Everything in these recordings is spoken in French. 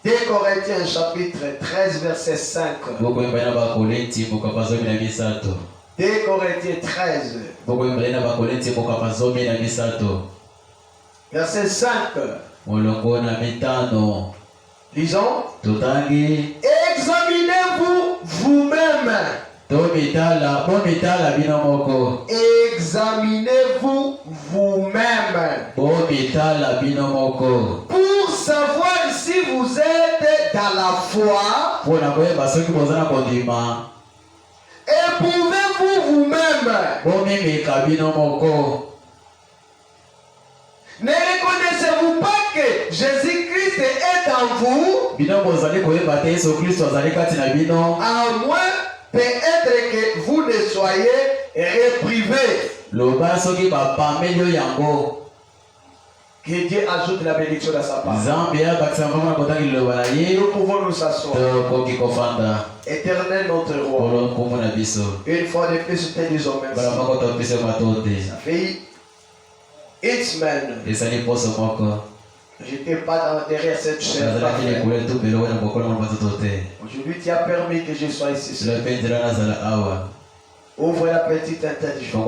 2 Corinthiens chapitre 13 verset 5. 2 Corinthiens 13 verset 5. Lisons. Examinez-vous vous-même. Examinez-vous vous-même pour savoir si vous êtes dans la foi. Éprouvez-vous vous-même. Ne reconnaissez-vous pas que Jésus-Christ est en vous? À moins peut-être que vous ne soyez réprivés. Que Dieu ajoute la bénédiction à sa part. Nous pouvons nous asseoir. Éternel notre roi. Une fois de plus, je te dis merci. Ça fait une semaine. Je n'étais pas derrière cette chaise. Aujourd'hui, tu as permis que je sois ici. Ouvre la petite intelligence.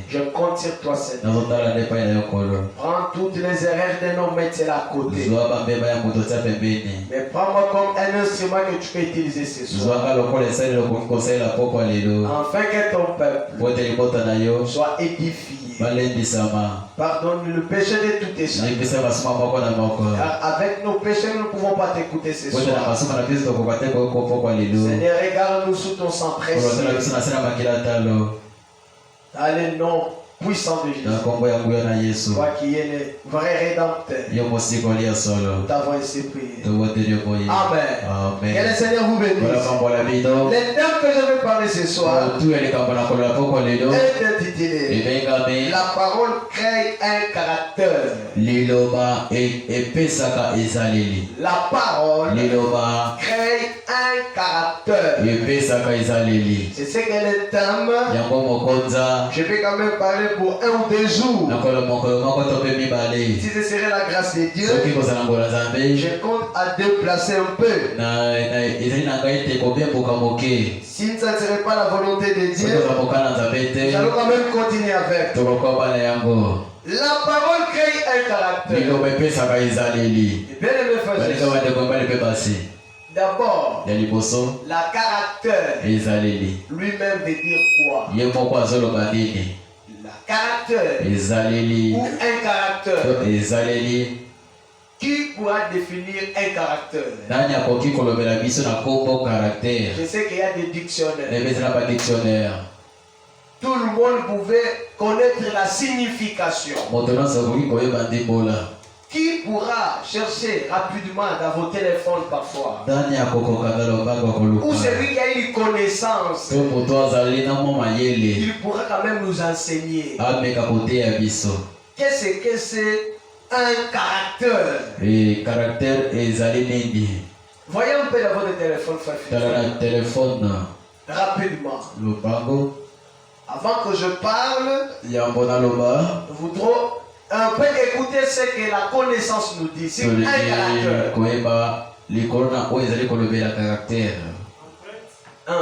Je compte sur toi, Seigneur. Prends toutes les erreurs d'un homme, mets-les à côté. Mais prends-moi comme un instrument que tu peux utiliser ce soir. Afin que ton peuple soit édifié. Pardonne le péché de tout tes chats. Car avec nos péchés, nous ne pouvons pas t'écouter ce soir. Seigneur, regarde-nous sous ton sang précieux. Dans le nom puissant de Jésus. Toi qui es le vrai rédempteur. Nous t'avons ainsi prié. Amen. Que le Seigneur vous bénisse. Le thème que je vais parler ce soir est intitulé La parole crée un caractère. La parole crée un caractère. C'est ce que le thème. Je vais quand même parler pour 1 ou 2 jours. Si ce serait la grâce de Dieu, je compte à déplacer un peu. Si ça ne serait pas la volonté de Dieu, nous allons quand même continuer avec. La parole crée un caractère. D'abord, la caractère lui-même veut dire quoi? La caractère ou un caractère. Qui pourra définir un caractère? Je sais qu'il y a des dictionnaires. Tout le monde pouvait connaître la signification. Qui pourra chercher rapidement dans vos téléphones parfois? Ou celui qui a une connaissance, il pourra quand même nous enseigner. Qu'est-ce que c'est un caractère? Voyez un peu dans votre téléphone, rapidement. Avant que je parle, nous voudrons un peu écouter ce que la connaissance nous dit sur un caractère. 1.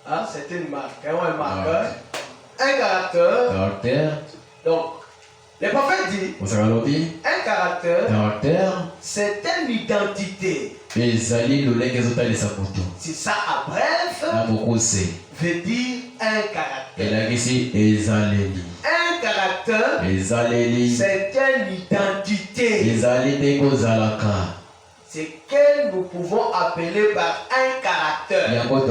Ah, c'est une marque, un marqueur. Un caractère. Donc, le prophète dit, un caractère, c'est une identité. C'est ça, à bref, veut dire un caractère. Un caractère, c'est une identité. C'est que nous pouvons appeler par un caractère. Parce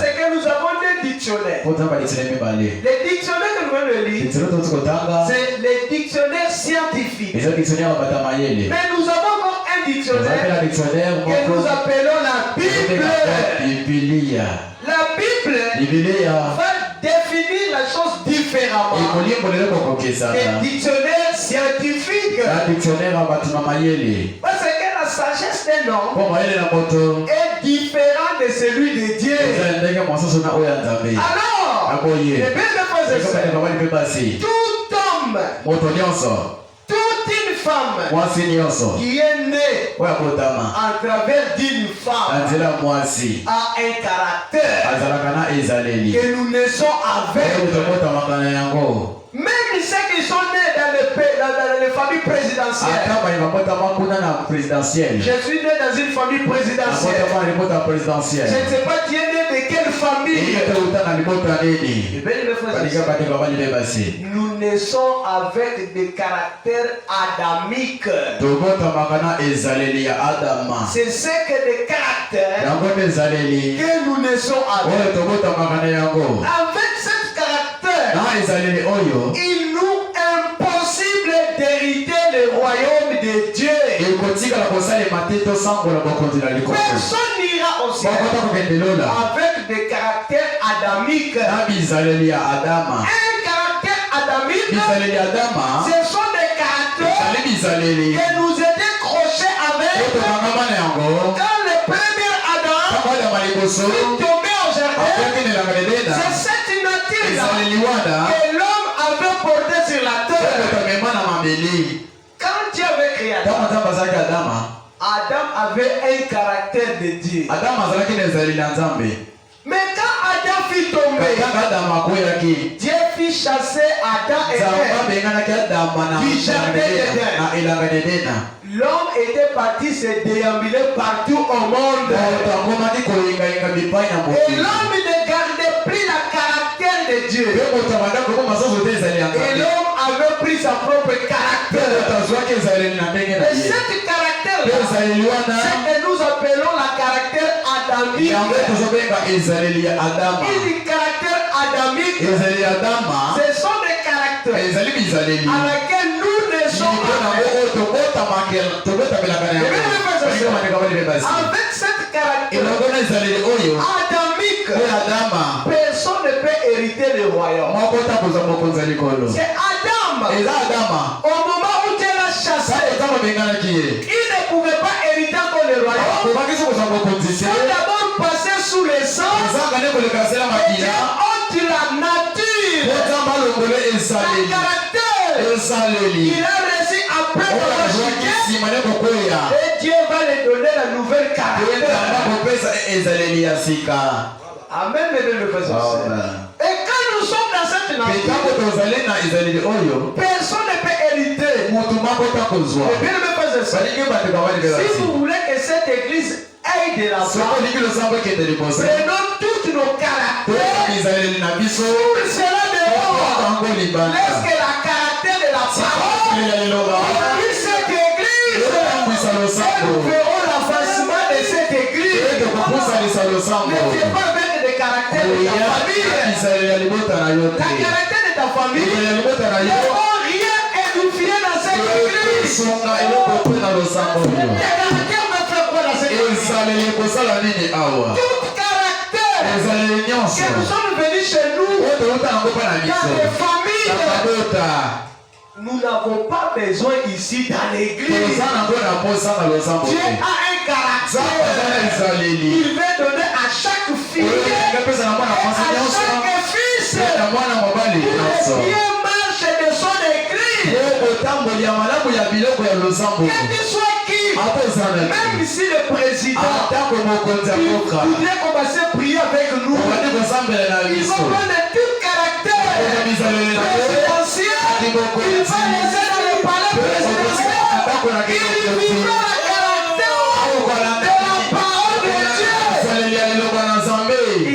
que nous avons des dictionnaires. Les dictionnaires que nous venons de lire, c'est les dictionnaires scientifiques. Mais nous avons encore un dictionnaire que nous appelons la Bible. La Bible va définir la chose différemment. Les dictionnaires scientifiques. Parce que la sagesse d'un homme est différente de celui de Dieu. Alors, les belles frères, tout homme, toute une femme qui est née à travers d'une femme a un caractère que nous naissons avec. Même ceux qui sont nés dans les familles présidentielles. Je suis né dans une famille présidentielle. Je ne sais pas tu es né de quelle famille. Nous naissons avec des caractères adamiques. C'est ce que des caractères que nous naissons avec. Avec ce caractère, il nous est impossible d'hériter le royaume de Dieu. Personne n'ira au ciel avec des caractères adamiques. Un caractère adamique, ce sont des caractères que nous étaient crochés avec quand le premier Adam est tombé au jardin. C'est cette nature-là que l'homme avait portée sur la terre. Quand Dieu avait créé Adam avait un caractère de Dieu. Mais quand Adam fut tombé, Dieu fit chasser Adam et Ève du jardin d'Éden. L'homme était parti se déambuler partout au monde. Et l'homme ne gardait plus le caractère de Dieu. Et l'homme avait pris sa propre caractère. Et cet caractère-là, c'est que nous appelons le caractère adamique. Et le caractère adamique, ce sont des caractères à laquelle nous naissons avec cette caractère adamique. Personne ne peut hériter le royaume. C'est Adam. Au moment où Dieu l'a chassé, il ne pouvait pas hériter encore le royaume. Il faut d'abord passer sous le sang et dire entre la nature, le caractère. Il a réussi après et Dieu va lui donner la nouvelle caractère. Amen, mesdames et frères. Et quand nous sommes dans cette nature, personne ne peut hériter. Si vous voulez que cette église aille de la foi, prenons tous nos caractères pour cela dehors. Laisse que la caractère de la parole puisse cette église. Et nous verrons l'avancement de cette église. Ne fais pas avec des caractères de ta famille. La caractère de ta famille ne vont rien édifier dans cette église. Les caractères me font quoi dans cette église? Tout caractère que nous sommes venus chez nous dans les familles, nous n'avons pas besoin ici dans l'église. Dieu a un caractère. Il veut donner à chaque fille et à chaque fils pour bien marche de son église. Quel que soit qui, même si le président voudrait commencer à prier avec nous, il va prendre tout caractère présidentiel. Il va laisser dans le palais présidentiel. Il vivra le caractère de la parole de Dieu.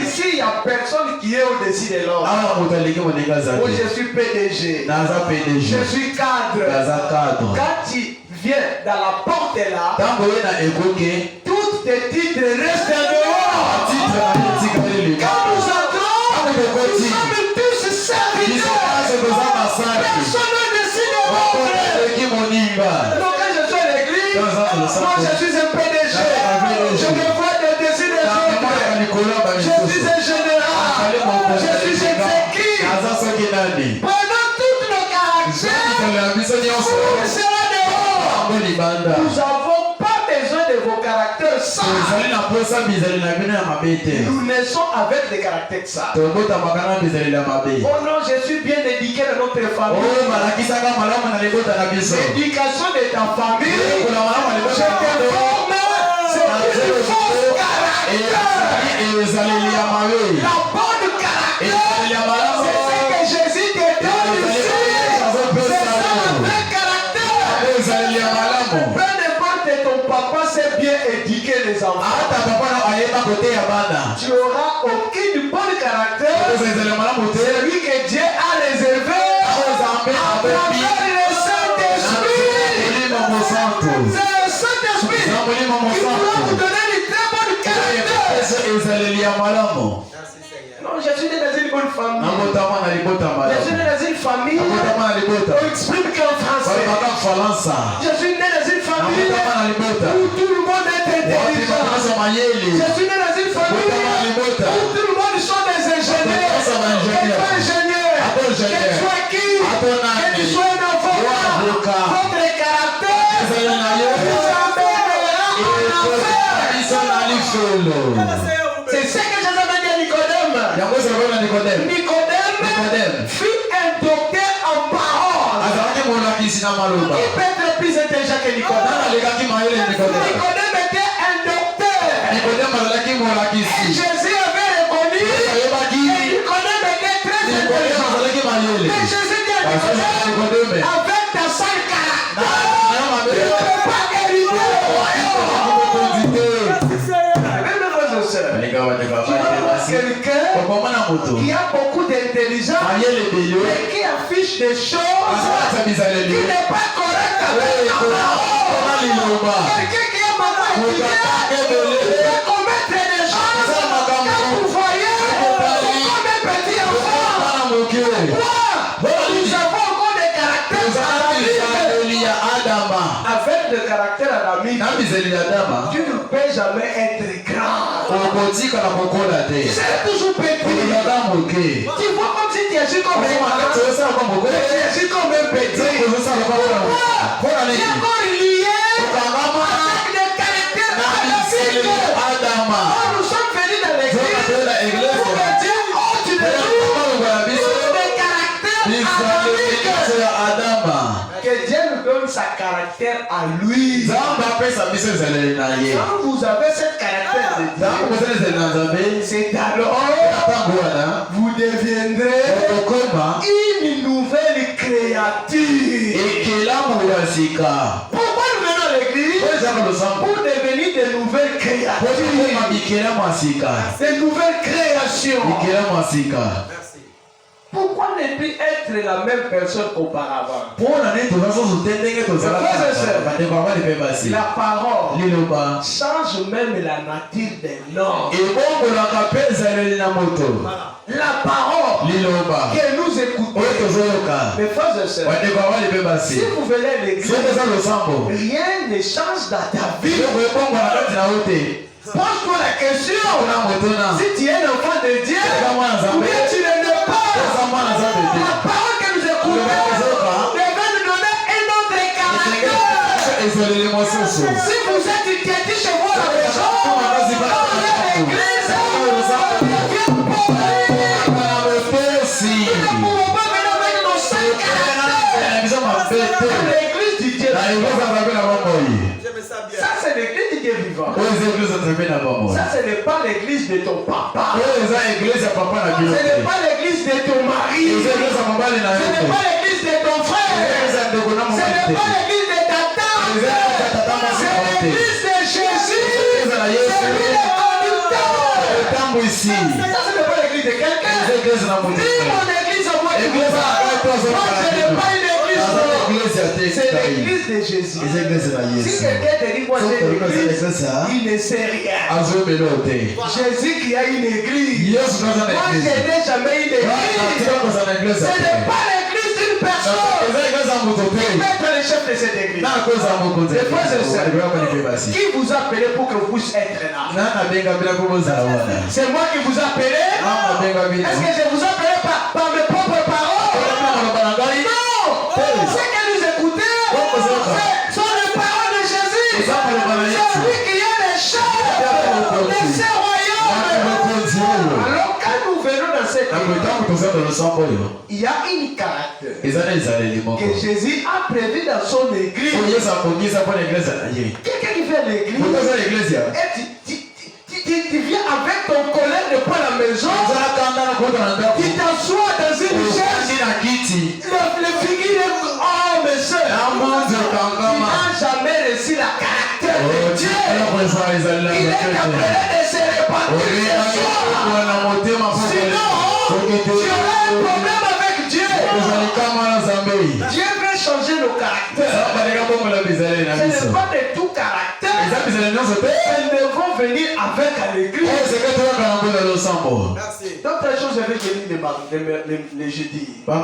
Ici, il n'y a personne qui est au-dessus de l'homme. Moi, je suis PDG. Je suis cadre. Quand tu viens dans la porte là, tous tes titres restent dehors. Quand nous entrons, nous sommes tous serviteurs. Personne ne décide de l'autre. Donc quand je suis à l'église, moi je suis un PDG. Je me vois de décider des autres. Je suis un général. Je suis un qui. Prenons toutes nos caractères. Pour cela dehors. Nous n'avons pas besoin ça. Nous naissons avec des caractères ça. Oh non, je suis bien éduqué dans notre famille. L'éducation de ta famille, je te forme. C'est une fausse caractère. La bonne caractère, c'est ce que Jésus te donne ici. C'est ça le vrai caractère. Peu importe ton papa sait bien éduquer les enfants. Tu auras aucun bon caractère. Celui que Dieu a réservé à travers le Saint-Esprit. C'est le Saint-Esprit qui doit vous donner une très bonne caractère. Non, je suis né dans une bonne famille. Je suis né dans une famille. On exprime qu'en français. Je suis né dans une famille où tout le monde est intelligent. Je suis né dans une famille où tout le monde sont des ingénieurs. Que tu sois ingénieur, que tu sois qui, que tu sois un avocat, votre caractère vous amènera en enfer. C'est ce que Jésus avait dit à Nicodème. Nicodème fut un docteur en parole. Qui peut être plus intelligent que Nicodème? Nicodème était un docteur. Et Jésus avait reconnu que Nicodème était très intelligent. Mais Jésus dit à Nicodème, avec ta sale caractère, tu ne peux pas hériter le royaume. Quelqu'un qui a beaucoup d'intelligence et qui affiche des choses qui n'est pas correctes avec la parole. Quelqu'un qui a beaucoup étudié peut commettre des choses quand vous voyez comme un petit enfant. Nous avons encore des caractères avec le caractère adamique. Tu ne peux jamais être grand. C'est toujours petit. Tu vois comme si tu agis comme un grand. Tu agis comme un petit. Pourquoi? Tu es encore lié avec des caractères adamiques. Nous sommes venus dans l'église pour me dire, oh, tu ne trouves des caractères adamiques. Que Dieu nous donne sa caractère à lui. Quand vous avez ce caractère de Dieu, c'est alors vous deviendrez une nouvelle créature. Pourquoi nous venons à l'église? Pour devenir de nouvelles créatures. De nouvelles créations. Pourquoi ne plus être la même personne qu'auparavant? La parole change même la nature de l'homme. La parole que nous écoutons. Mes frères et sœurs, si vous venez à l'église, rien ne change dans ta vie. Pose-toi la question. Si tu es l'enfant de Dieu, ou bien tu ne l'es pas. La parole que nous écoutons devait nous donner un autre caractère. Si vous êtes inquiété chez vous à la maison, dans l'église, nous ne pouvons pas venir avec nos 5 caractères. L'église du Dieu. Ça, c'est l'église du Dieu vivant. Ça, ce n'est pas l'église de ton papa. Ce n'est pas l'église de ton mari. Ce n'est pas l'église de ton frère. Ce n'est pas l'église de ta tante. C'est l'église de Jésus. C'est lui le conducteur. Ça, ce n'est pas l'église de quelqu'un. Dis mon église à moi qui vous parle. Moi, je n'ai pas une église. C'est l'église de Jésus. Si quelqu'un te dit moi j'ai une église, il ne sait rien. Jésus qui a une église. Moi je n'ai jamais une église. Ce n'est pas l'église d'une personne. Qui peut être le chef de cette église? Les frères et sœurs, qui vous a appelé pour que vous puissiez être là? C'est moi qui vous ai appelé? Est-ce que je vous ai appelé par mes propres paroles? Non! Ce que nous écoutons sont les paroles de Jésus. C'est lui qui a les choses. il y a une caractère que Jésus a prévu dans son église. Quelqu'un qui fait l'église et tu viens avec ton collègue de pas la maison, tu t'assois dans une chaise, le figure, oh mes soeurs, il n'a jamais reçu la caractère de Dieu. Il est appelé de se répandre ce soir. Sinon, tu auras un problème avec Dieu. Dieu veut changer nos caractères. Ce n'est pas de tout caractère. Elles devront venir avec à l'église. D'autres choses, je vais venir les jeudis. Frère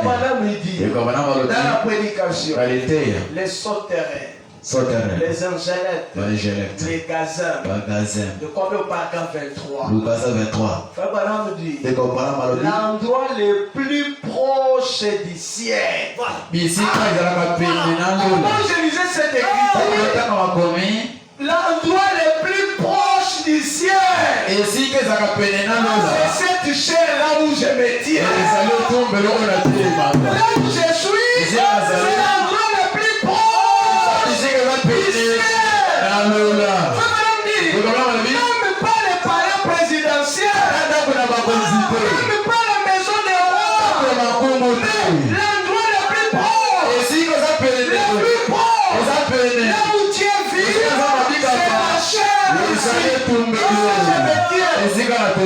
Madame me dit, dans la prédication, les sauterelles, les angélettes, les gazins, de combien au paragraphe 23. Frère Madame me dit, l'endroit le plus proche du ciel. Comment je lisais cette écriture? L'endroit le plus proche du ciel. C'est cette chair là où je me tiens. Là où je suis, c'est l'endroit le plus proche du ciel. Même pas le palais présidentiel. Même pas la maison des rois. L'endroit le plus proche. Le plus proche. Là où Dieu vit. Je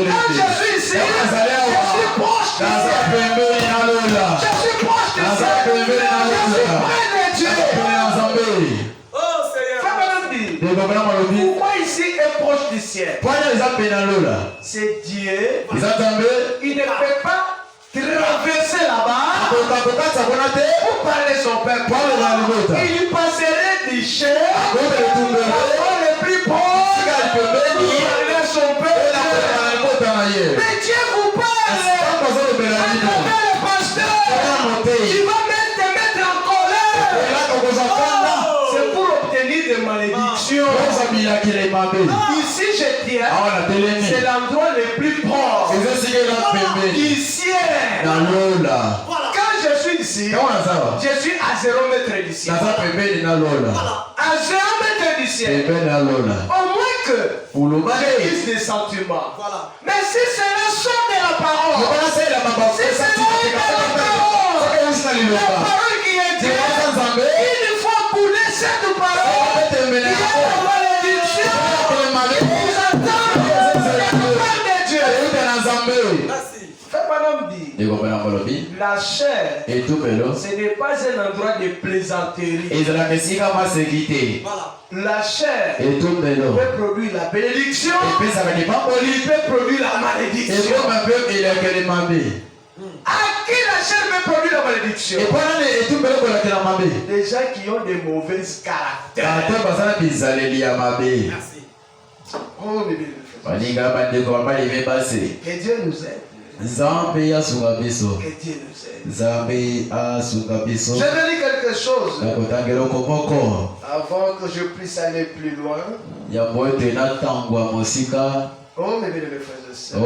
suis ici, je suis proche de Dieu. Oh Seigneur. Pourquoi ici est proche du ciel? C'est Dieu. Il ne peut pas traverser là-bas pour parler son peuple. Il lui passerait des chair le plus proche pour parler son peuple. Mais Dieu vous parle à travers le pasteur. Il va même te mettre en colère. C'est pour obtenir des malédictions. Ici je tiens, c'est l'endroit le plus proche du ciel. Quand je suis ici, je suis à 0 mètre du ciel. À 0 mètre du ciel. Au moins que j'utilise des sentiments. Mais si c'est le son de la parole, si c'est le son de la parole qui est Dieu, il faut couler cette parole. Il y a la malédiction. Vous entendez la parole de Dieu. Fais pas l'homme dit. La chair, ce n'est pas un endroit de plaisanterie. La chair peut produire la bénédiction, il peut produire la malédiction. À qui la chair peut produire la malédiction? Les gens qui ont des mauvaises caractères. Oh, que Dieu nous aide. Que Dieu nous aide. Je vais dire quelque chose avant que je puisse aller plus loin. Oh, mes bien-aimés frères et sœurs.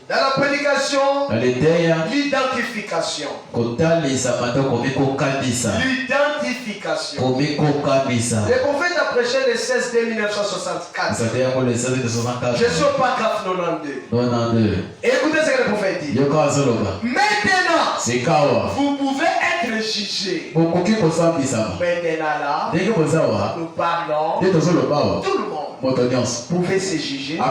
Dans la prédication, l'identification. L'identification. Le prophète a prêché le 16 mai 1964. Je suis au paragraphe 92. Et écoutez ce que le prophète dit. Maintenant, vous pouvez être jugé. Maintenant là, nous parlons. Tout le monde pouvait se juger de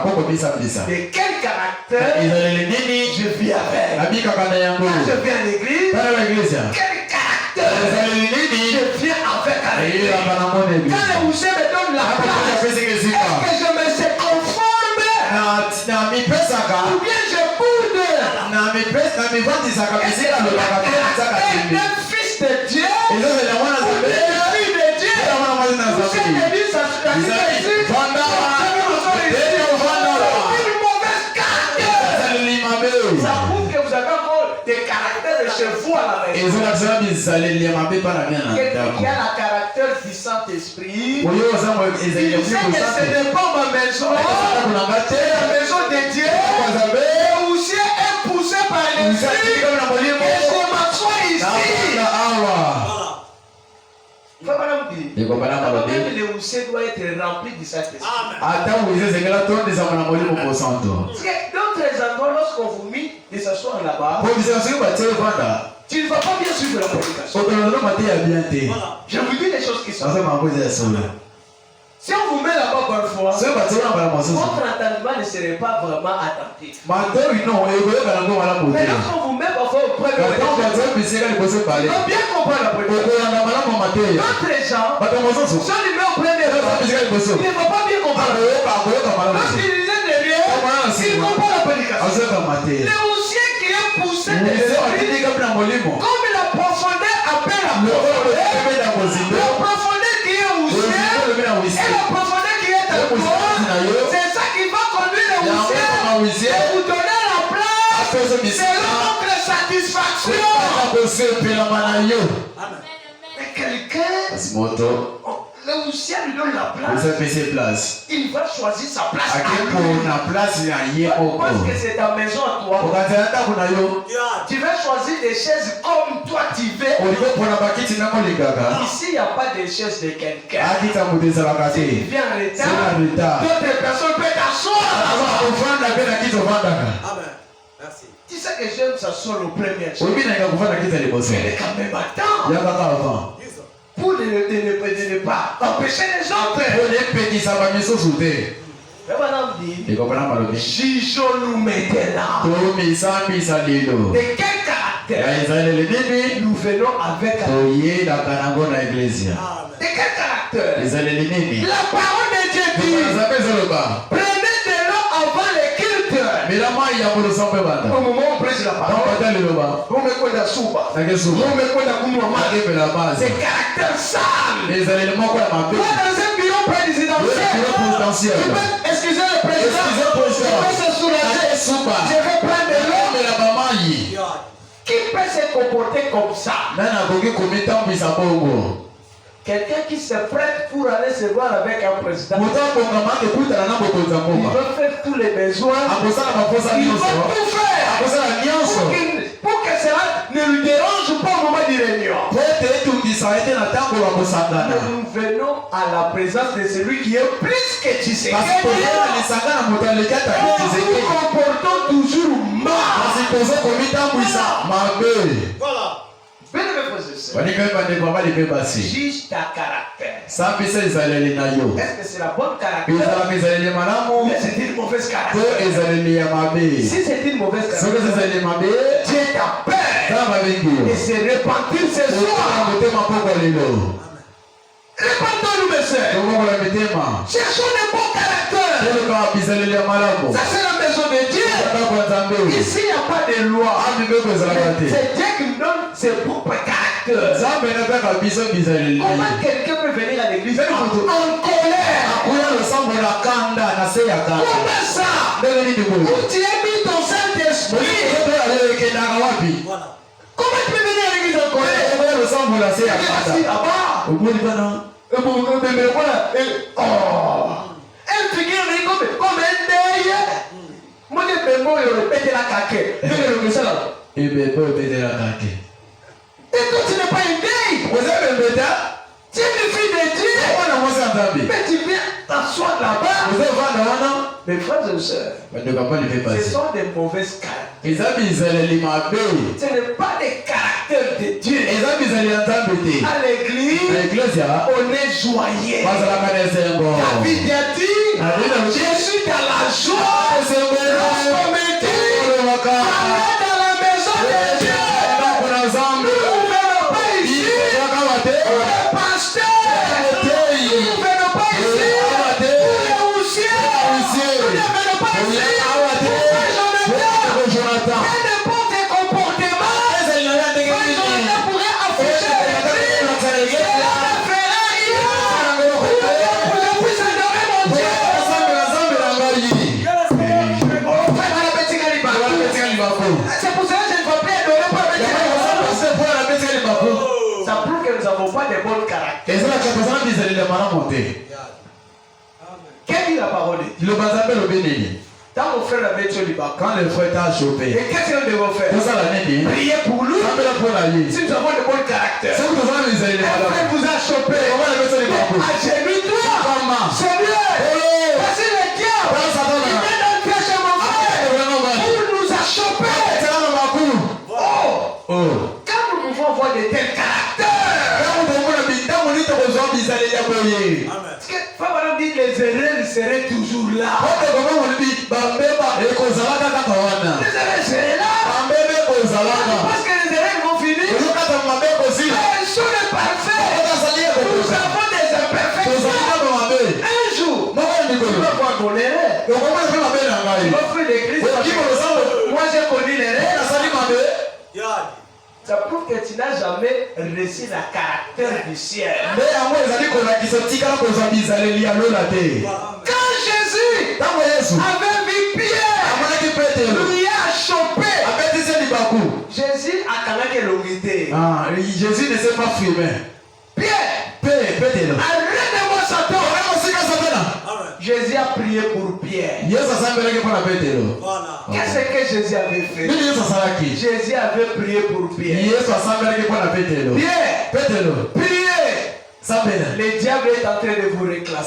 quel caractère je vis avec. Quand je viens à l'église, quel caractère je viens avec à l'église. Quand le boucher me donne la place, est-ce que je me suis conforme ou bien je boude? Est-ce que un fils de Dieu ou bien un fils de Dieu? Vous savez l'église, ça prouve que vous avez encore des caractères de chez vous à la maison. qui a le caractère du Saint-Esprit, il sait que ce n'est pas ma maison, c'est la maison de Dieu. Et aussi est poussé par l'Esprit. Et je m'assois ici. Même le Oussé doit être rempli du Saint-Esprit. D'autres endroits, lorsqu'on vous met de s'asseoir là-bas, tu ne vas pas bien suivre la prédication. Je vous dis les choses qui sont. Si on vous met là-bas parfois, votre entendement ne serait pas vraiment attentif. Mais lorsqu'on vous met parfois au premier rang, il faut bien comprendre la prédication. D'autres gens, si on les met au premier rang, il ne faut pas bien comprendre. Lorsqu'il disait derrière, il comprend la prédication. Le Oussé qui est poussé de l'esprit, comme la profondeur appelle la profondeur, la profondeur qui est Oussé, et la profondeur qui est à toi, c'est ça qui va conduire le Oussé et vous donner la place selon notre satisfaction. Mais quelqu'un, le Oussé lui donne la place. Il va choisir sa place. Parce que c'est ta maison à toi. Tu vas choisir des chaises comme toi tu veux. Ici, il n'y a pas de chaises de quelqu'un. Si tu viens en retard, d'autres personnes peuvent t'asseoir. Amen. Merci. Tu sais que j'aime s'asseoir au premier chef. Mais quand même attends. Pour ne pas empêcher les autres. Mais madame dit, jugeons-nous maintenant. De quel caractère nous venons avec de quel caractère? La parole de Dieu dit, prenez de l'eau avant les cultes. Au moment où on prêche la parole, on met quoi dans la soupe, on met quoi dans la base. C'est caractère sale. Moi dans un bureau présidentiel, excusez le président, je vais se soulager, je vais prendre de l'eau. Qui peut se comporter comme ça? Quelqu'un qui se prête pour aller se voir avec un président. Il va faire tous les besoins. Il va tout faire pour que cela ne lui dérange pas au moment de réunion. Nous venons à la présence de celui qui est plus que tu sais. Nous nous comportons toujours mal. Voilà. Juge ta caractère. Est-ce que c'est la bonne caractère? Mais c'est une mauvaise caractère. Si c'est une mauvaise caractère, Dieu t'appelle et se repentir ce soir. Répandons-nous, mes soeurs. Cherchons des bons caractères. Ça, c'est la maison de Dieu. Ici, il n'y a pas de loi. C'est Dieu qui nous donne ses propres caractères. Comment quelqu'un peut venir à l'église en colère? Comment ça? Où tu as mis ton Saint-Esprit? Comment tu peux venir à l'église en colère? Il est assis là-bas. Elle figure comme un deuil. Moi, je peux me répéter la caquette. Et toi, tu n'es pas un deuil. Tu es une fille de Dieu. Mais tu viens t'asseoir là-bas. Mes frères et sœurs, ce sont des mauvaises caractères. Ce n'est pas des caractères de Dieu. À l'église, on est joyeux. David a dit, je suis dans la joie. Lorsqu'on me dit, allez dans la maison de Dieu. Nous ne venons pas ici. On est pasteur. Nous ne venons pas ici. On est oussier. Nous ne venons pas ici. Jonathan. Et n'importe quel comportement, Jonathan pourrait afficher l'église. Cela me fera rire. Pour que je puisse adorer mon Dieu. On fait dans la petite calibre. Quelle est la parole de Dieu? Quand mon frère avait tué le bac, quand le frère t'a chopé, et qu'est-ce que nous devons faire? Prier pour lui. Si nous avons le bon caractère. Un frère vous a chopé. Agenouille-toi. Seigneur. Voici le diable. Il vient d'entrer chez mon frère. Il nous a chopé. Quand nous pouvons avoir de tels caractères. Parce que Fabien dit les erreurs seraient toujours là. Les erreurs seraient là. Parce que les erreurs vont finir. Elles sont les parfaits. Nous avons des imperfections. Un jour, tu vas voir ton erreur. Tu vas faire des crises. Moi j'ai connu l'erreur. Ça prouve que tu n'as jamais reçu le caractère du ciel. Quand Jésus avait vu Pierre, lui a chopé. Jésus a quand même l'humilité. Jésus ne s'est pas filmé. Pierre, arrête-moi Satan. Jésus a prié pour Pierre. Qu'est-ce que Jésus avait fait? Jésus avait prié pour Pierre. Pierre, priez. Le diable est en train de vous réclamer.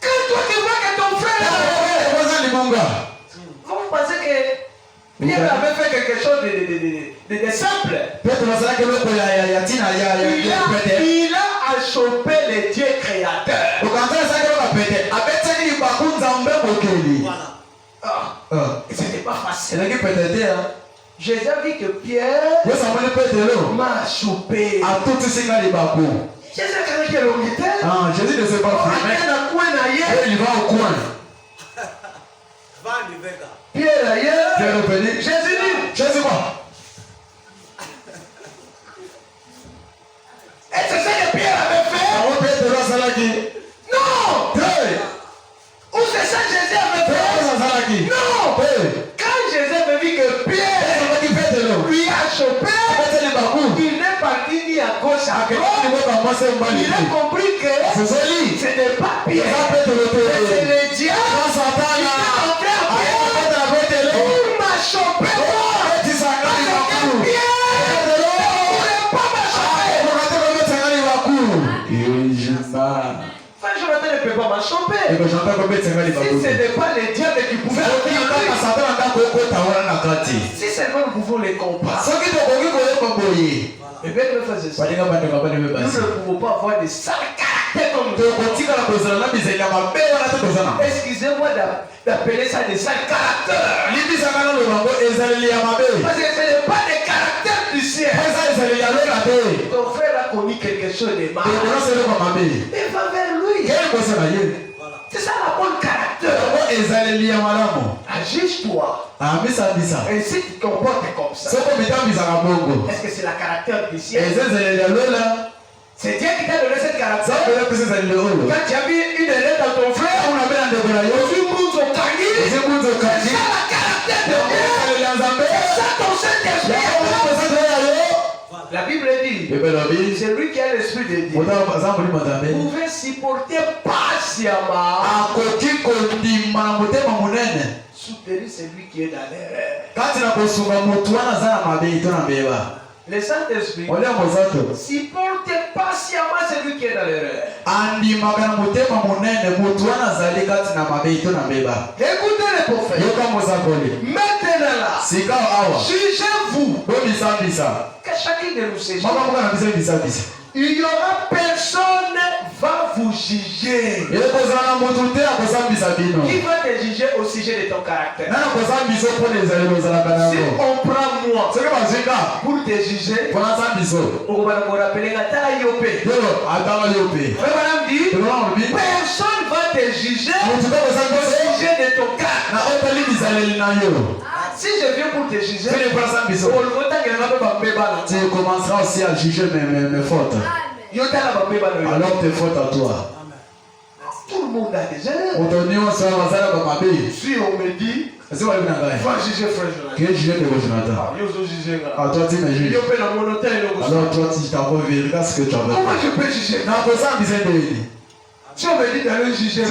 Quand toi tu vois que ton frère vous pensez que Pierre avait fait quelque chose de simple. Il a chopé le Dieu créateur. C'était pas facile. Jésus a vu que Pierre m'a chopé. Jésus ne sait pas filmer. Il va au coin. Pierre ailleurs. Jésus dit. Jésus quoi? Et c'est ça que Pierre avait fait. Non. Ou c'est ça que Jésus avait fait. Non. Quand Jésus avait vu que Pierre lui a chopé, il n'est parti ni à gauche à droite. Il a compris que ce n'est pas Pierre, c'est le diable. Il m'a chopé. Jonathan ne peut pas m'choper. Si ce n'est pas le diable qui pouvait si seulement nous pouvons les comprendre. Et bien nous ne pouvons pas avoir des sales caractères comme nous. Excusez-moi d'appeler ça des sales caractères. Parce que ce n'est pas des caractères du ciel. Ton frère a commis quelque chose de mal. Et va vers lui. C'est ça la bonne caractère. Agis-toi. Et si tu te comportes comme ça, est-ce que c'est la caractère du ciel? C'est Dieu qui t'a donné cette caractère. Quand tu as vu une erreur dans ton frère, c'est ça la caractère de Dieu. C'est ça ton Saint-Esprit. La Bible dit, c'est lui qui a l'esprit de Dieu. Vous pouvez supporter patiemment. Soutenir celui qui est dans l'erreur. Le Saint-Esprit supporte patiemment celui qui est dans l'erreur. Écoutez le prophète. Maintenant là, jugez-vous. Que chacun de nous sache. Il n'y aura personne va vous juger. Qui va te juger au sujet de ton caractère? Si on prend moi pour te juger, on va me rappeler personne va te juger au sujet de ton caractère. Si je viens pour te juger, tu commenceras aussi à juger mes fautes. Alors tes fautes à toi. Tout le monde a des erreurs. Si on me dit Ese wali na ngai. Va juger frère Jonathan. Que juger de Jonathan. Yo zo juger nga. Ah toi tu me juges. Yo pe na monotel lo. Alors toi tu t'en vas vérifier ce que tu as fait. Comment je peux juger? Na ko ça bizarre de lui. Si on me dit d'aller juger,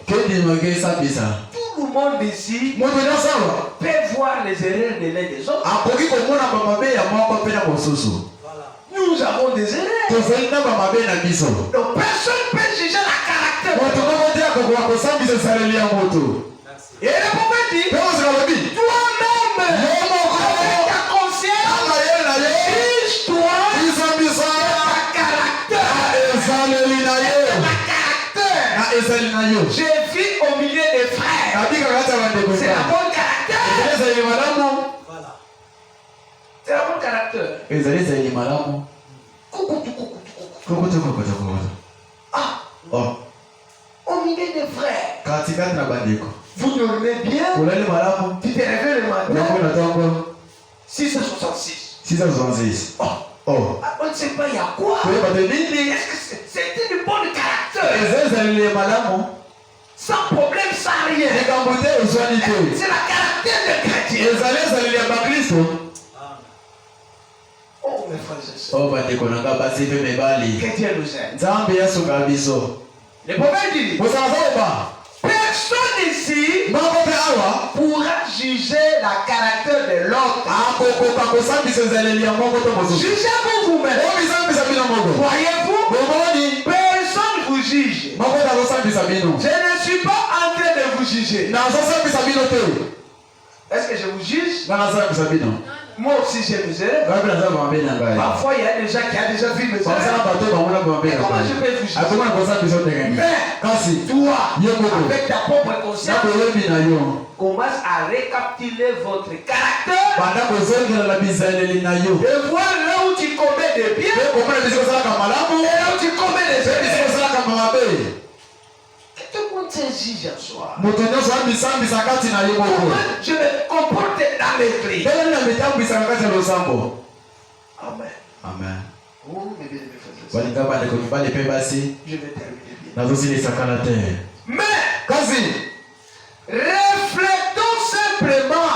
que dit me que ça bizarre. Tout le monde ici Moi je n'en sais pas. peut voir les erreurs de l'un des autres. Akoki ko mona ba mabe ya moko pe na bosusu. Nous avons des erreurs. To zeli na ba mabe na biso. Donc personne ne peut juger la caractère. Moto ko ko dia ko ko ça bizarre saleli ya moto. Et le prophète dit, toi-même, avec ta conscience, juge-toi ta caractère. Je vis au milieu des frères. C'est la bonne caractère. C'est la bonne caractère. Ah, au milieu des frères. Vous dormez bien. Tu te réveilles le matin. 666. On ne sait pas il y a quoi. Est-ce que c'était une bonne caractère? Sans problème, sans rien. C'est la caractère de chrétien. Oh mes frères et sœurs. Que Dieu nous aide. Le prophète dit, personne ici pourra juger la caractère de l'autre. Jugez-vous vous-même. Voyez-vous, personne vous juge. Je ne suis pas en train de vous juger. Est-ce que je vous juge? Moi aussi j'ai mes erreurs. Parfois il y a des gens qui ont déjà vu mes erreurs. Et comment je peux vous juger? Mais toi, avec ta propre conscience, commence à récapituler votre caractère et voir là où tu commets des biens et là où tu commets des erreurs. Tout le monde se juge en soi. Comment je me comporte dans l'église? Amen. Amen. Oh, mes bien-aimés frères et sœurs. Je vais terminer bien. Mais, reflétons simplement.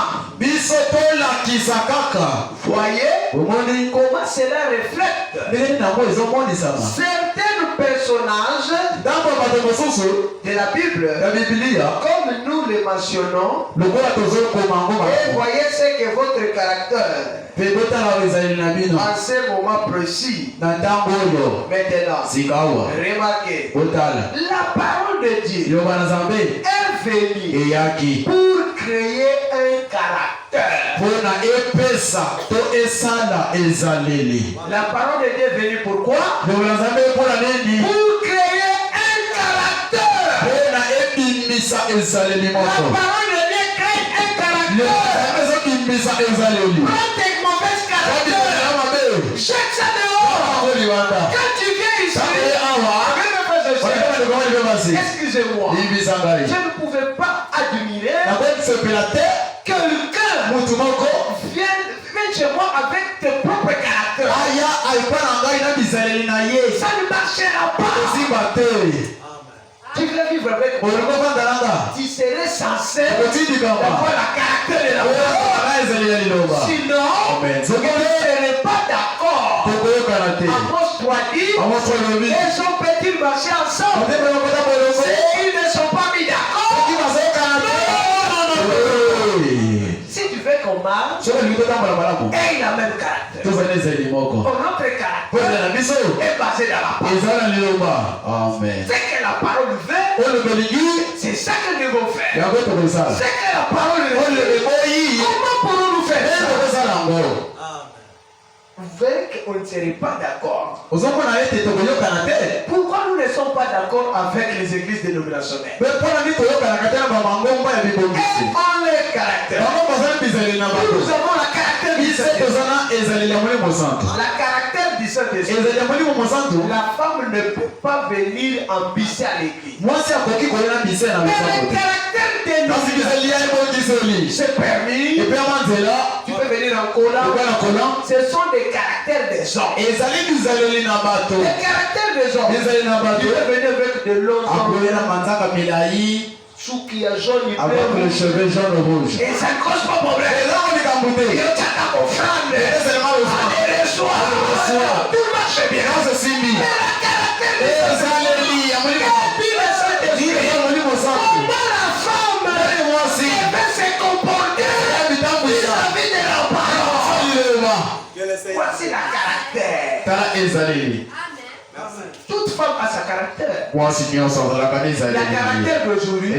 Voyez comment cela reflète certains personnages de la Bible, comme nous les mentionnons. Et voyez ce que votre caractère en ce moment précis. Maintenant, remarquez, la parole de Dieu est venue pour créer un caractère. La parole de Dieu est venue pourquoi? Pour créer un caractère. La parole de Dieu crée un caractère. Prends tes mauvaises caractères. Jette ça dehors. Quand tu viens ici, excusez-moi, je ne pouvais pas admirer quelqu'un vienne chez moi avec tes propres caractères. Ça ne marchera pas. Tu voulais vivre avec moi. Tu serais censé avoir la caractère de la personne. Sinon, tu ne serais pas d'accord. Amos 3 dit, les hommes peuvent-ils marcher ensemble? Et ils ne sont pas mis d'accord. Si tu veux qu'on marche, et il a le même caractère. Notre caractère est basé dans la parole. Amen. Ce que la parole veut, c'est ça que nous devons faire. Ce que la parole veut, comment pourrons-nous faire ça? Vous verrez qu'on ne serait pas d'accord. Pourquoi nous ne sommes pas d'accord avec les églises dénominationnelles? Elles ont leur caractère. Nous avons la caractère du Saint-Esprit. La caractère du Saint-Esprit. La femme ne peut pas venir ambitier à l'église. Mais le caractère de nous, c'est permis. Tu peux venir en collant. Ce sont des caractères des hommes. Les caractères des hommes. Tu peux venir avec de longs hommes. Avec le cheveu jaune ou rouge. Et ça ne cause pas de problème. Et là, on est camboudé. C'est seulement le soir. Tout marche bien. Non, c'est Simbi. Mais la caractère de Et ça, les lits. comment la femme devait se comporter vis-à-vis de la parole. Voici la caractère. Toute femme a sa caractère. La caractère d'aujourd'hui,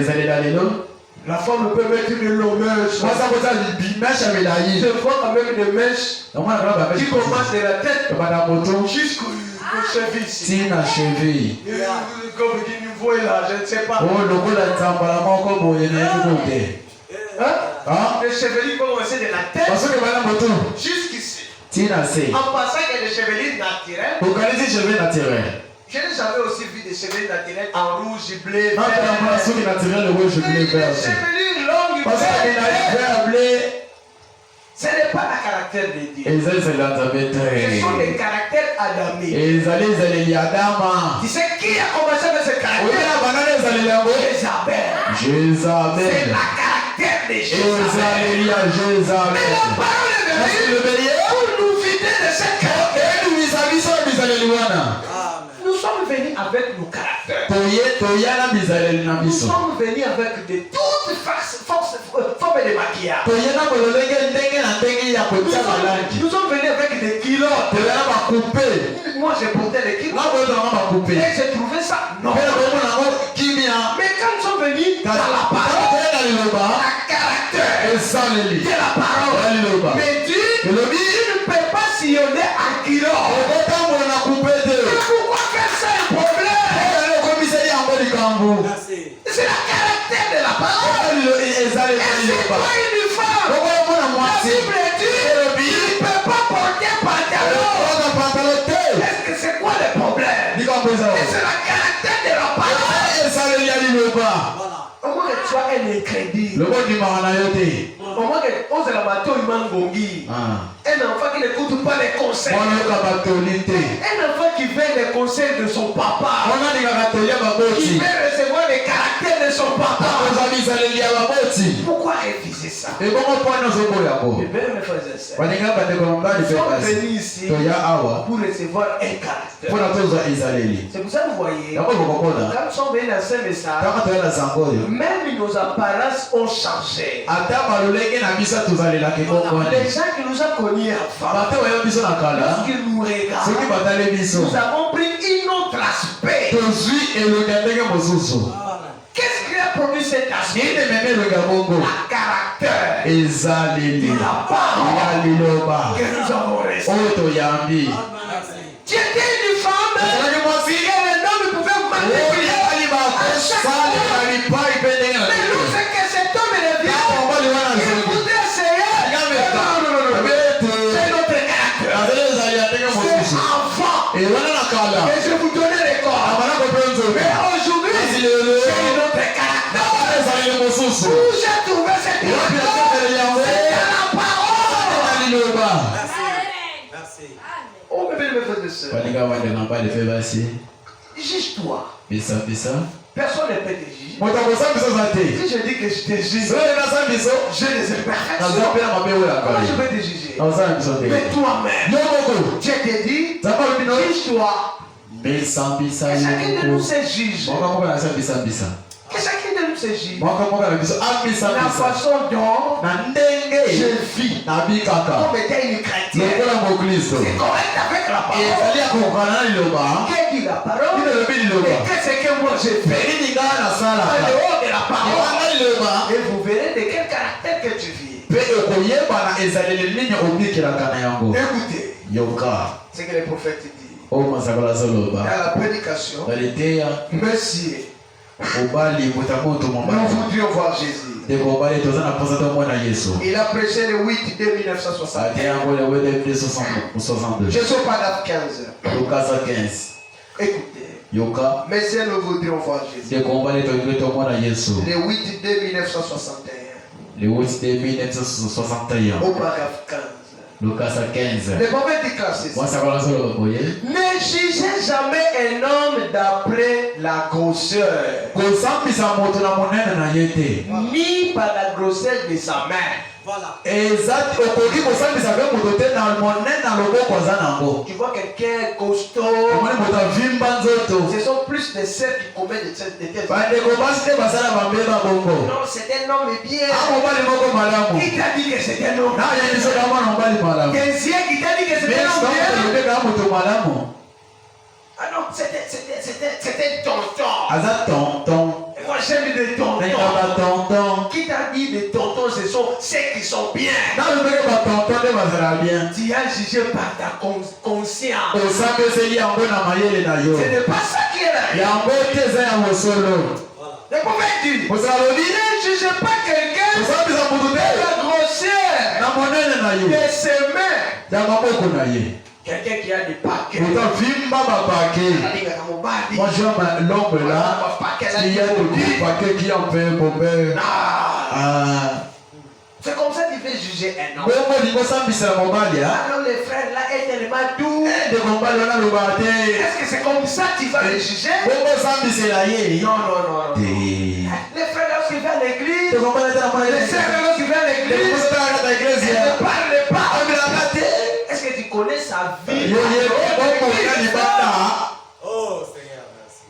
la femme ne peut mettre de longues mèches. Je vois avec des mèches qui commencent de la tête jusqu'au cheville. Comme il nous voit là, je ne sais pas. Les chevelures vont commencer de la tête jusqu'ici. En passant qu'il y a des chevelures naturelles. Je n'ai jamais aussi vu des chevelures naturelles en rouge, bleu, vert. Des chevelures longues, vertes. Ce n'est pas le caractère de Dieu. Ce sont des caractères adamiques. Tu sais qui a commencé avec ce caractère? Jézabel. C'est la caractère de Jézabel. Mais la parole est venue pour nous vider de cette caractère. Nous sommes venus avec nos caractères. Nous sommes venus avec de toutes formes de maquillage. Nous sommes venus avec des culottes. Moi j'ai porté des culottes. Et j'ai trouvé ça normal. Mais quand nous sommes venus dans la parole, la caractère de la parole me dit, tu ne peux pas sillonner en culotte. Pourquoi faire ça un problème? C'est la caractère de la parole. Et c'est pas une femme. La Bible dit, tu ne peux pas porter pantalon. Est-ce que c'est quoi le problème? Et c'est la caractère de la parole. Au moins que tu sois un incrédule. Au moins que ose la bateau il mangongi. Un enfant qui n'écoute pas les conseils. Un enfant qui veut les conseils de son papa. Qui veut recevoir les caractères de son papa. Pourquoi refuser ça? Eh bien, mes frères et sœurs, nous sommes venus ici pour recevoir un caractère. C'est pour ça que vous voyez, quand nous sommes venus dans ce message, même nos apparences ont changé. Les gens qui nous ont connus avant, lorsqu'ils nous regardent, nous avons pris un autre aspect. Qu'est-ce qui a produit cet aspect? La caractère et la parole que nous avons reçue. Tu étais une femme et un homme pouvait vous manipuler à chaque fois. Mais nous, c'est que cet homme est bien. Il voudrait essayer. C'est notre caractère. C'est enfant. Et je vous donnais les corps. Mais aujourd'hui, c'est notre caractère. Où j'ai trouvé cette caractère? C'est la parole. Merci. Oh, mes belles frères et sœurs. Juge-toi. Personne ne peut te juger. Si je dis que je te juge, j'ai des imperfections. Comment je vais te juger? Mais toi-même, Dieu te dit, juge-toi. Que chacun de nous se juge. Que chacun de nous se juge. La façon dont je vis comme étant une chrétienne, c'est correct avec la parole. Qu'est-ce dit la parole? Et qu'est-ce que moi j'ai fait en dehors de la parole? Et vous verrez de quel caractère que tu vis. Écoutez ce que les prophètes disent. Dans la prédication, merci. Nous voudrions voir Jésus. Il a prêché le 8 de 1961. Je ne suis pas dans 15. Écoutez. Messieurs, nous voudrions voir Jésus. Le 8 de 1961. Au paragraphe 15. Lucas 15. Le prophète dit ceci. Ne jugez jamais un homme d'après la grosseur, ni par la grossesse de sa mère. Voilà. Tu vois quelqu'un costaud. Ce sont plus des sœurs qui commettent des têtes. Non, c'est un homme bien. Qui t'a dit que c'est un homme bien? Quelqu'un qui t'a dit que c'est un homme bien? Ah non, c'était tonton. Moi j'aime des tontons. Qui t'a dit des tontons? Ce sont ceux qui sont bien. Tu as jugé par ta conscience. Ce n'est pas ça qui est là. Le prophète dit, ne jugez pas quelqu'un de la grosseur de ses mains. Quelqu'un qui a des paquets. Moi j'aime l'homme là qui a des paquets qui en fait mon père. C'est comme ça qu'il fait juger un homme. Alors les frères là est tellement doux. Est-ce que c'est comme ça qu'il va les juger? Non. Les frères lorsqu'ils viennent à l'église, les sœurs lorsqu'ils viennent à l'église, ils ne parlent pas. Est-ce que tu connais sa vie? Oh Seigneur, merci.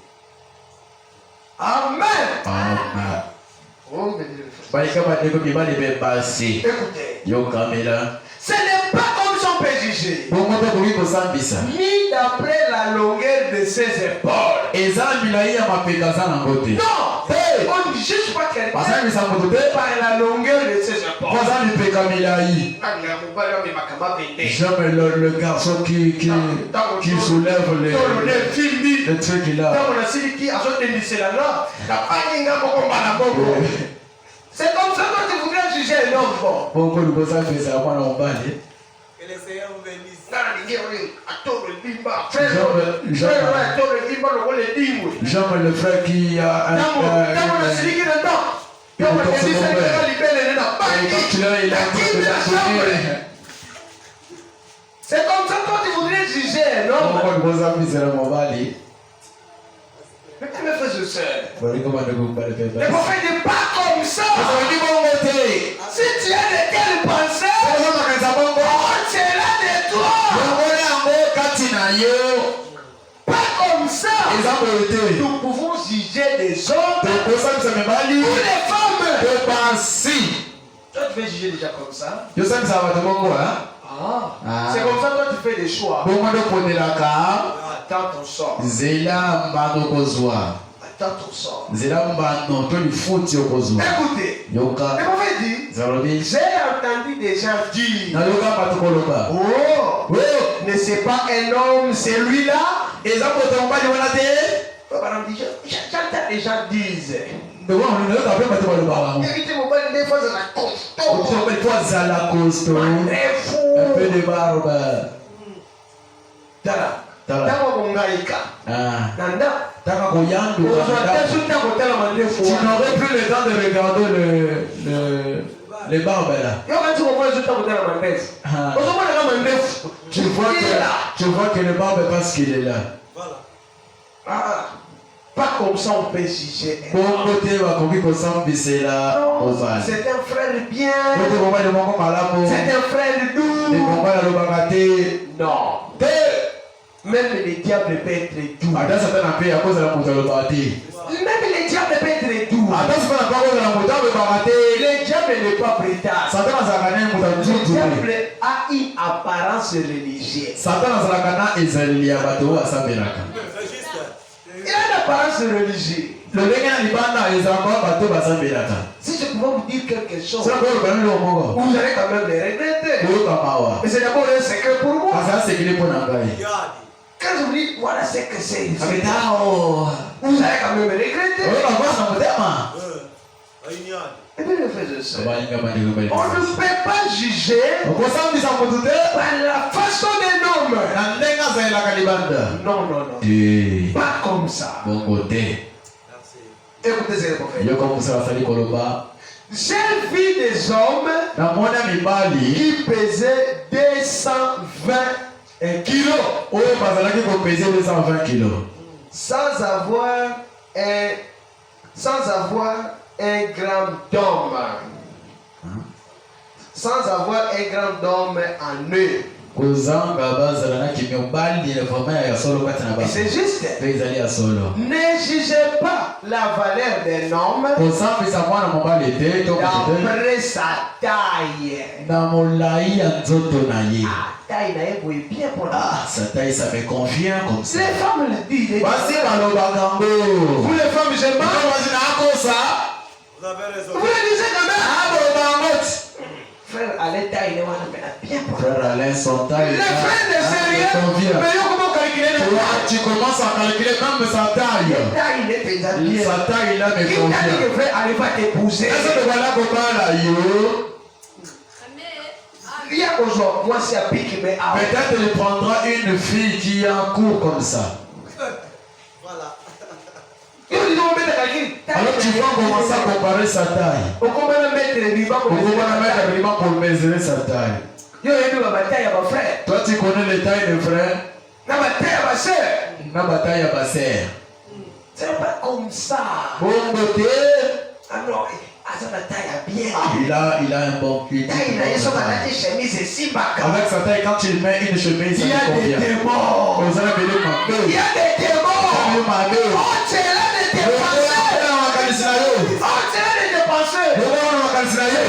Amen. Oh, écoutez, ce n'est pas comme si on peut juger, ni d'après la longueur de ses épaules. Non, on ne juge pas quelqu'un par la longueur de ses épaules. J'aime le garçon qui soulève les trucs là. C'est comme ça que tu voudrais juger un homme. Que le Seigneur vous bénisse. J'aime le frère qui a un c'est comme ça que tu voudrais juger un homme. Mais mes frères et sœurs, le prophète n'est pas comme ça. Si tu as de telles pensées, on sera de toi. Pas comme ça. Nous pouvons juger des hommes ou des femmes. Toi, tu veux juger déjà comme ça? C'est comme ça que toi, tu fais des choix. Attends ton sort. Attends ton sort. Écoutez, le prophète dit, j'ai entendu des gens dire, oh, ne c'est pas un homme, c'est lui-là. J'entends les gens disent, un peu de barbe. Tu n'aurais plus le temps de regarder les barbes là. Tu vois que le barbe parce qu'il est là. Voilà. Pas comme ça on peut juger. Non, c'est un frère bien. C'est un frère doux. Non. Même les diables peuvent être doux. Même les diables peuvent être doux. Le diable n'est pas britard. Le diable a une apparence religieuse. Il a une apparence religieuse. Si je pouvais vous dire quelque chose, vous allez quand même les regretter. Mais c'est d'abord un secret pour moi. Quand je vous dis, voilà ce que c'est, vous allez quand même me regretter. Et bien, les frères et sœurs, on ne peut pas juger par la façon d'un homme. Non. Pas comme ça. Écoutez ce que le prophète. J'ai vu des hommes qui pesaient 220 kilos. sans avoir un grand d'homme. Sans avoir un grand d'homme en eux. Et c'est juste. Ne jugez pas la valeur d'un homme d'après sa taille. Taille n'a bien pour sa taille, ça me convient comme ça. Les femmes le disent. Vous les femmes, j'aime pas. Vous avez raison. Vous le disiez quand même. Frère Alain taille, bien pour Frère Alain, son taille. Les frères de sérieux. Mais comment calculer le poids? Tu commences à calculer même sa taille. La taille, il est déjà bien. Sa taille, là, me Qui t'a dit convient. que frère Alain va t'épouser? Est-ce que voilà comment là, yo? Il y a aujourd'hui, moi c'est à pique, mais à Peut-être il prendra une fille qui est en cours comme ça. Voilà. Alors tu vas commencer à comparer sa taille. On commence à mettre les rubans On va mettre le ruban pour mesurer sa taille. Toi tu connais les tailles de frère. La bataille à ma sœur. C'est pas comme ça. Bon côté. Alors, la taille a bien. Il a un bon pied. Avec sa taille, quand il met une chemise, ça il y a lui des convient. démons. Vous allez venir m'appeler. Il y a des démons. Oh, c'est là de dépenser. Oh, c'est là de dépenser.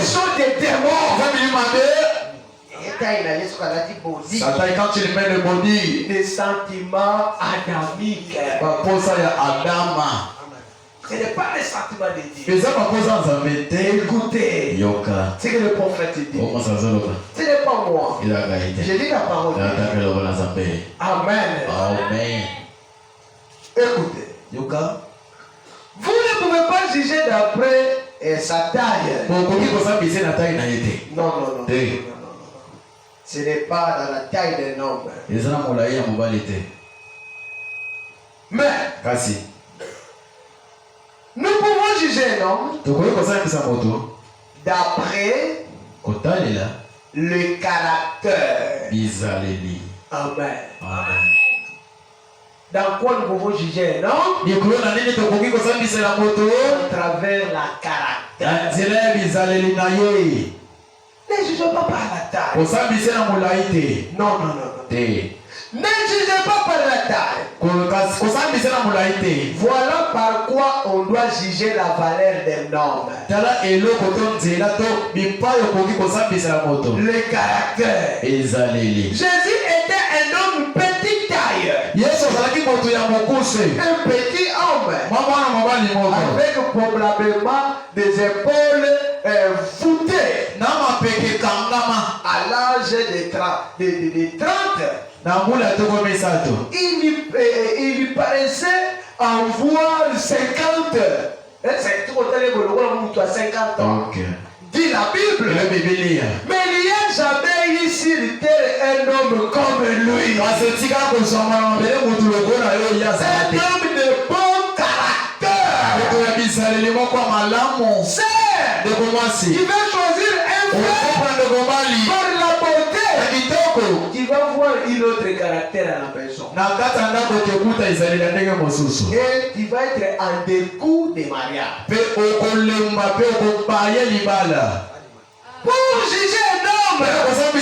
Ce sont des démons. Sa taille, quand il met le body, des sentiments adamiques. Adama. Ce n'est pas les sentiments de Dieu. Écoutez, C'est que le prophète dit. Ce n'est pas moi. Je dis la parole de Dieu. Amen. Amen. Écoutez. Vous ne pouvez pas juger d'après sa taille. Non. Ce n'est pas dans la taille d'un homme. Mais nous pouvons juger un homme d'après le caractère. Amen. Dans quoi nous pouvons juger un homme? À travers la caractère. Ne jugez pas par la taille. Non. Ne jugez pas par la taille. Voilà par quoi on doit juger la valeur d'un homme. Le caractère. Jésus était un homme petite taille. Un petit homme. Avec probablement des épaules voûtées. À l'âge de 30. Il lui paraissait en voir 50. C'est tout le monde à 50 ans. Dit la Bible. Mais il n'y a jamais eu sur terre un homme comme lui. Un homme de bon caractère. C'est. Il va choisir un frère par la beauté. Tu vas voir une autre caractère à la maison. Et tu vas être en dégoût des mariages. Pour juger un homme, il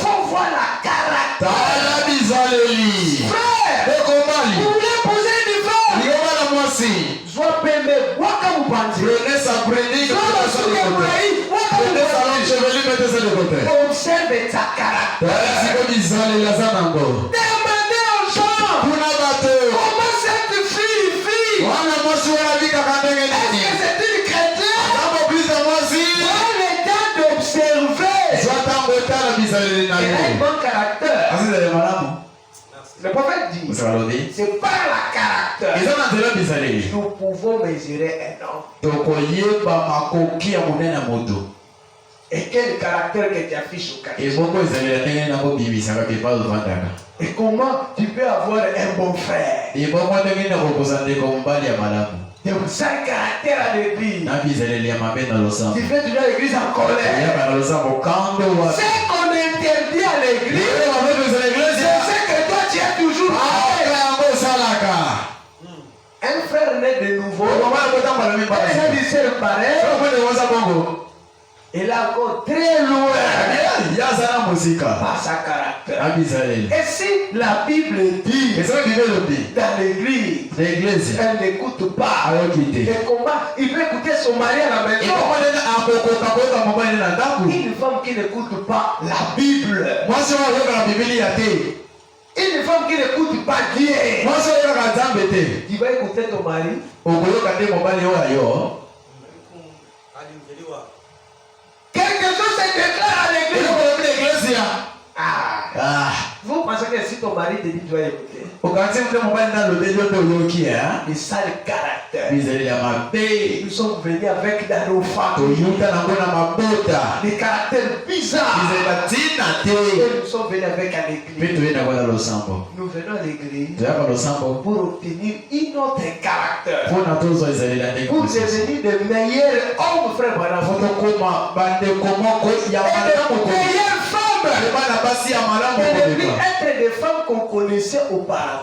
faut voir la caractère. Frère, vous voulez poser une femme? Soit pembe, waka mupandi. Observe ta caractère. Demandez aux gens comment cette fille vit. Est-ce que c'est une chrétienne? Prends le temps d'observer. Elle a un bon caractère. Le prophète dit, c'est par la caractère nous pouvons mesurer un homme. Et quel caractère que tu affiches au quartier? Et comment tu peux avoir un bon frère? De ça caractère à l'église. Tu fais toujours l'église en colère. C'est qu'on interdit à l'église. C'est ce que toi tu es toujours. Un frère né de nouveau. Un lycée pareil. Il est encore très loin par sa caractère. Et si la Bible dit dans l'église, elle n'écoute pas. Et comment il peut écouter son mari à la maison? Une femme qui n'écoute pas la Bible. Une femme qui n'écoute pas Dieu. Tu vas écouter ton mari. Quelque chose se déclare à l'église. Vous pensez que si ton mari te dit, tu vas écouter. Le sale caractère. Nous sommes venus avec nos familles. Des caractères bizarres. Et nous sommes venus avec à l'église. Nous venons à l'église pour obtenir une autre caractère. Pour devenir de meilleurs hommes, frères, et de meilleures femmes. Et de être des femmes qu'on connaissait auparavant.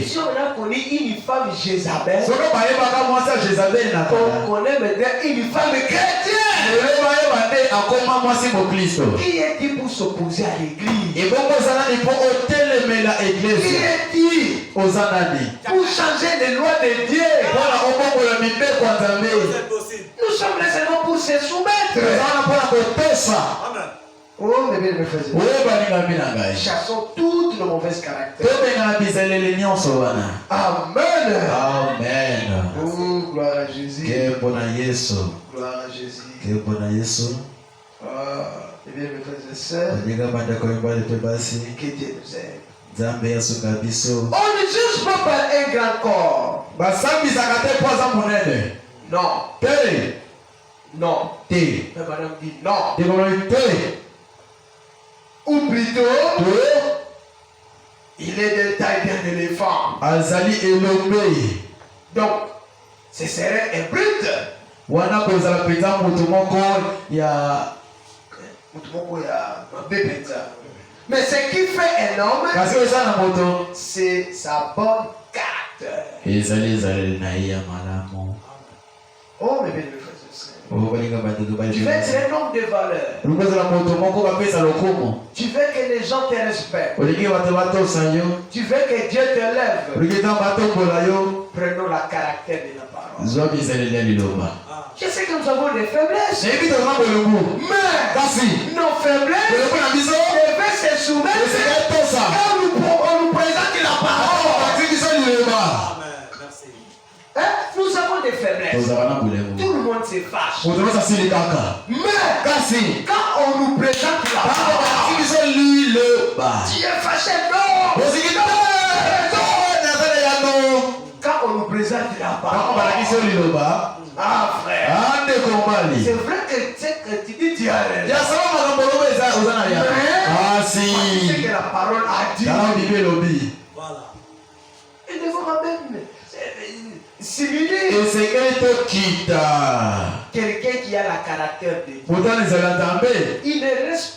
Si on a connu une femme Jézabel, on connaît maintenant une femme chrétienne. Qui est-il pour s'opposer à l'église? Qui est-il pour changer les lois de Dieu? Nous sommes là seulement pour se soumettre. Amen. Oh, mes bien mes frères. Chassons toutes nos mauvaises caractères. Amen. Amen. Oh, gloire à Jésus. Gloire à Jésus. Mes bien mes frères et sœurs. Que Dieu nous aide. On ne juge pas par un grand corps. Non. Non. Mais madame dit non. Ou plutôt, il est de taille d'un éléphant. Donc, ce serait un brut. Mais ce qui fait un homme, c'est sa bonne caractère. Oh, mais bien, tu veux être un homme de valeur. Tu veux que les gens te respectent. Tu veux que Dieu te lève. Prenons la caractère de la parole. Je sais que nous avons des faiblesses. Mais nos faiblesses devaient se soumettre quand on nous présente la parole. Hein? Nous avons des faiblesses. Tout le monde se fâche. Mais quand on nous présente la parole, tu es fâché, non. Quand on nous présente la parole, ah frère, c'est vrai que tu dis tu as raison. Mais c'est que la parole a dit. Voilà. Et devant même simuler quelqu'un qui a la caractère de Dieu. Il ne reste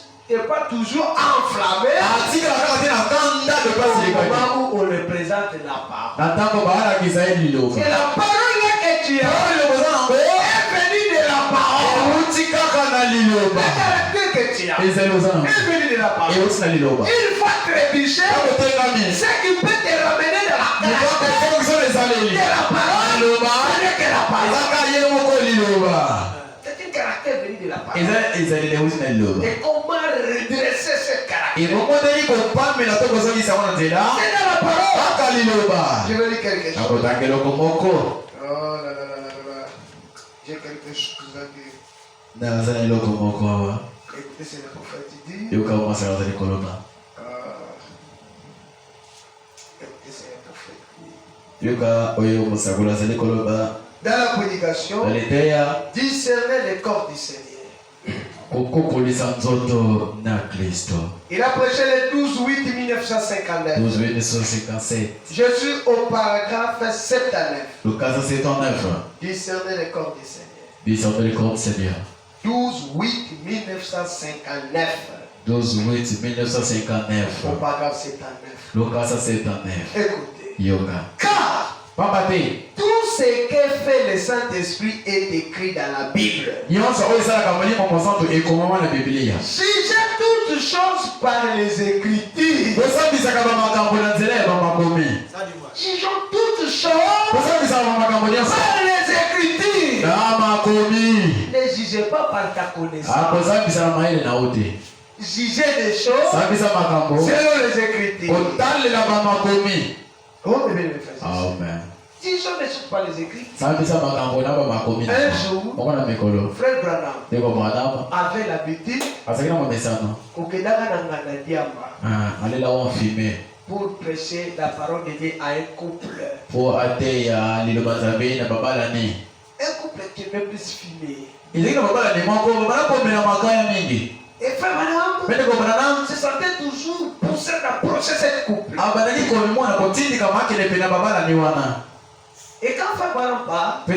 pas toujours enflammé au moment où on le présente la parole. C'est la parole que tu as est venue de la parole. La caractère que tu as est venue de la parole. Une fois trébuché, ce qui peut te ramener de la caractère de la parole, c'est la parole. C'est une caractère venue de la parole. Et comment redresser ce caractère? C'est dans la parole. Je vais dire quelque chose. Oh là là là là. J'ai quelque chose à dire. Écoutez, c'est le prophète qui dit. Écoutez, c'est le prophète. Dans la prédication, discerner les corps du Seigneur. Il a prêché le 12/8/1959. Je suis au paragraphe 7 à 9. Discerner les corps du Seigneur. 12/8/1959. 12/8/1959. Au paragraphe 7 à 9. Écoutez. Car tout ce que fait le Saint-Esprit est écrit dans la Bible. Jugez toutes choses par les Écritures. Jugeons toutes choses par les Écritures. Ne jugez pas par ta connaissance. Jugez les choses selon les Écritures. Oh, bébé, Amen. Disons les choses par les Écritures. Un jour, frère Branham avait l'habitude pour prêcher la parole de Dieu à un couple. Un couple qui est même plus filmé. Et frère Branham se sentait toujours poussé d'approcher ce couple. Et quand frère Branham part pour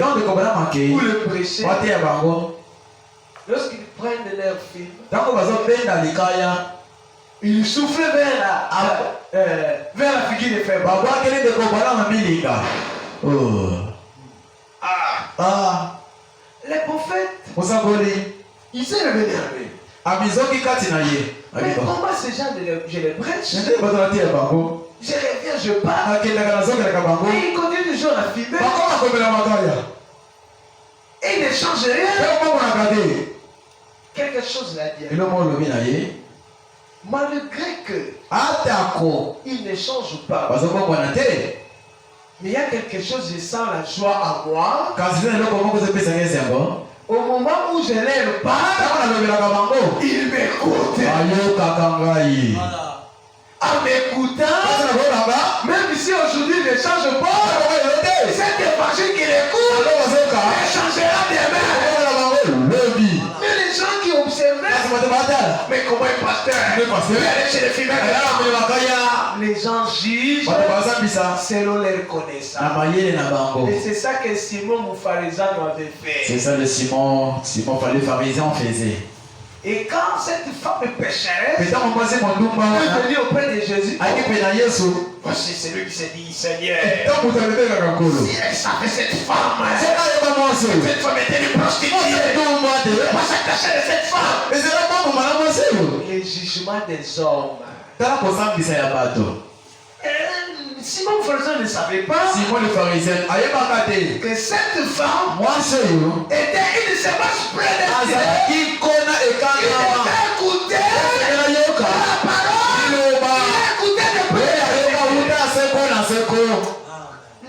le prêcher, lorsqu'ils prennent leur film, ils soufflent vers la figure de frère Branham. Les prophètes, ils s'est révélé à lui. Mais comment ces gens, je les prêche, je reviens, je pars, et ils continuent toujours à filmer, et ils ne changent rien. Quelque chose l'a dit. Malgré que ils ne changent pas, mais il y a quelque chose, je sens la joie à moi. Au moment où je leur parle, ils m'écoutent. En m'écoutant, même si aujourd'hui ils ne changent pas, cet évangile qui l'écoute ne changera demain. Mais les gens qui observaient, mais comment un pasteur chez les filles, les gens jugent selon leur connaissance. Et c'est ça que Simon Mouffarizan avait fait. C'est ça le Simon pharisien faisait. Et quand cette femme pécheresse est venue auprès de Jésus, voici celui qui s'est dit Seigneur, si elle savait cette femme était une prostituée, moi s'attacher de cette femme. Les jugements des hommes. Simon le pharisien ne savait pas que cette femme était une semence prédestinée. Il était écouté la parole. Il écoutait de près.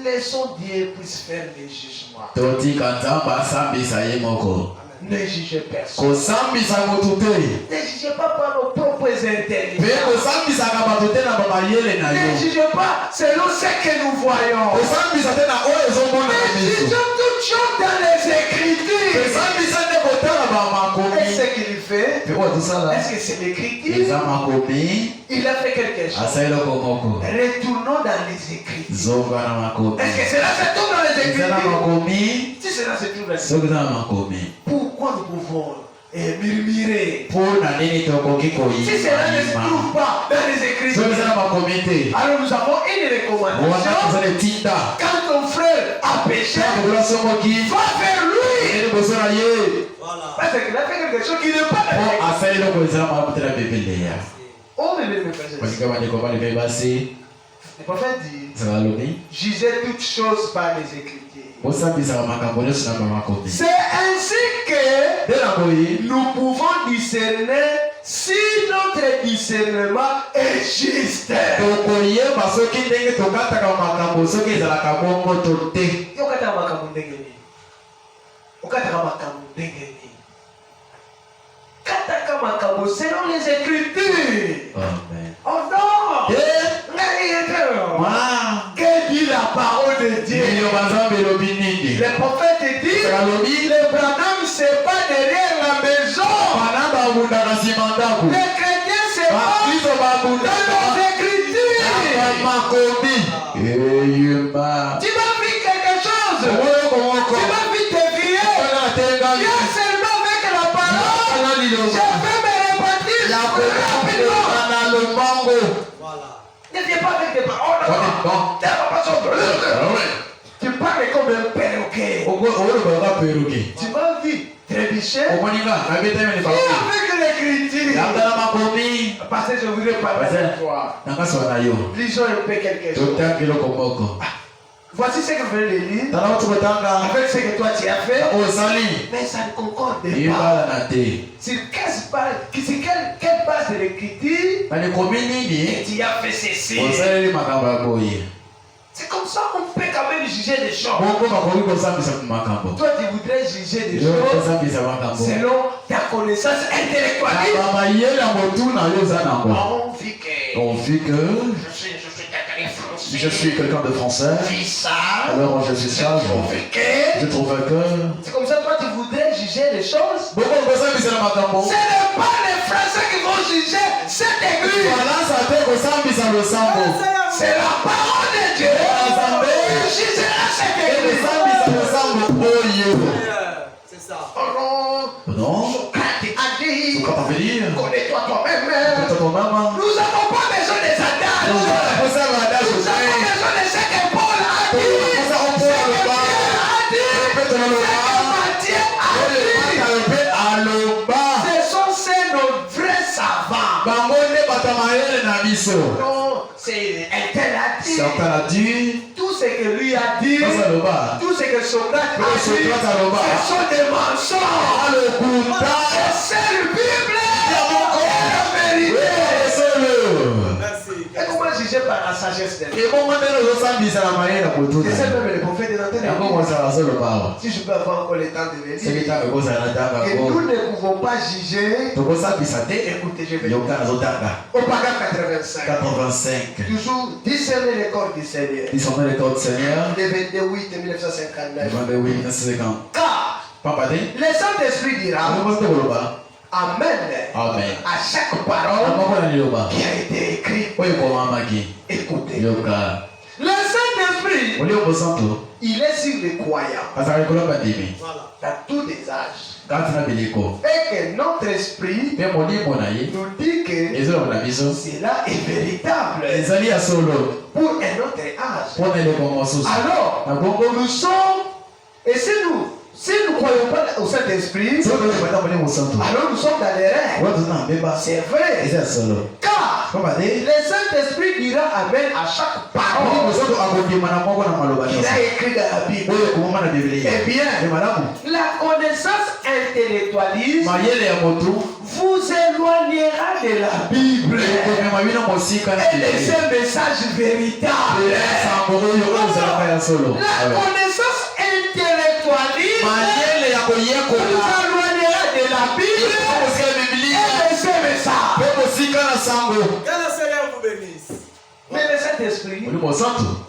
Laissons Dieu puisse faire les jugements. Ne jugez personne. Ne jugez pas par nos propres intelligences. Ne jugez pas selon ce que nous voyons. Mais jugeons toutes choses dans les Écritures. Et ce qu'il fait, est-ce que c'est l'Écriture? Il a fait quelque chose. Retournons dans les Écritures. Est-ce que cela se trouve dans les Écritures? Si cela se trouve dans les Écritures, pourquoi nous pouvons murmurer? Si cela ne se trouve pas dans les Écritures, alors nous avons une recommandation. Quand ton frère a péché, va vers lui. Parce qu'il a fait quelque chose qui n'est pas dans l'Écriture. Oh, mais le prophète dit, jugez toutes choses par les Écritures. C'est ainsi que nous pouvons discerner si notre discernement est juste. Selon les Écritures. Oh non! Que dit la parole de Dieu? Le prophète dit, le Branham c'est pas derrière la maison. Les chrétiens c'est pas dans nos Écritures. Tu m'as vu quelque chose? Tu m'as vu dévier? Viens seulement avec la parole. Je peux me repentir rapidement. Ne Ne viens pas avec des paroles. Tu parles comme un perroquet. Tu m'as vu trébucher. Avec l'écriture. Parce que je voudrais parler avec toi. Lisons un peu quelque chose. Voici ce que je vais lire. Avec ce que toi tu as fait. Mais ça ne concorde pas. Sur quelle base de l'écriture tu as fait ceci. C'est comme ça qu'on peut quand même juger des choses. Toi tu voudrais juger des choses selon ta connaissance intellectuelle. On vit que je suis quelqu'un de français. Alors je suis sage. Je trouve que c'est comme ça toi tu voudrais juger les choses. Ce n'est pas les Français qui vont juger cette église. C'est la parole de Dieu. Il jugera cette église. C'est ça. non. Socrate a dit, Connais-toi toi-même. nous n'avons pas besoin des adages. Nous avons besoin de ce que Paul a dit. Ce que Matthieu a dit. Ce sont ces nos vrais savants. Non, c'est un tel a dit. Tout ce que lui a dit, tout ce que Socrate a dit, ce sont des mensonges. C'est la Bible. Et comment juger par la sagesse de Dieu? C'est même les prophètes dans si je peux avoir encore le temps de venir. Et nous ne pouvons pas juger. Écoutez, je vais dire. Au paragraphe 85. Toujours discerner les corps du Seigneur. Le 22 8 1959. Car le Saint-Esprit dira Amen. Amen. À chaque parole qui a été écrite. Écoutez. Le Saint-Esprit, il est sur les croyants. Voilà. Dans tous les âges. Et que notre esprit nous dit que cela est véritable pour un autre âge. Alors, nous sommes, et si nous ne croyons pas au Saint-Esprit, alors nous sommes dans l'erreur. C'est vrai. Car le Saint-Esprit dira Amen à chaque parole qu'il a écrit dans la Bible. Eh bien, la connaissance intellectualiste vous éloignera de la Bible et de ce message véritable. La connaissance intellectualiste vous éloignera de la Bible et de ce message. Que le Seigneur vous bénisse. Mais le Saint-Esprit,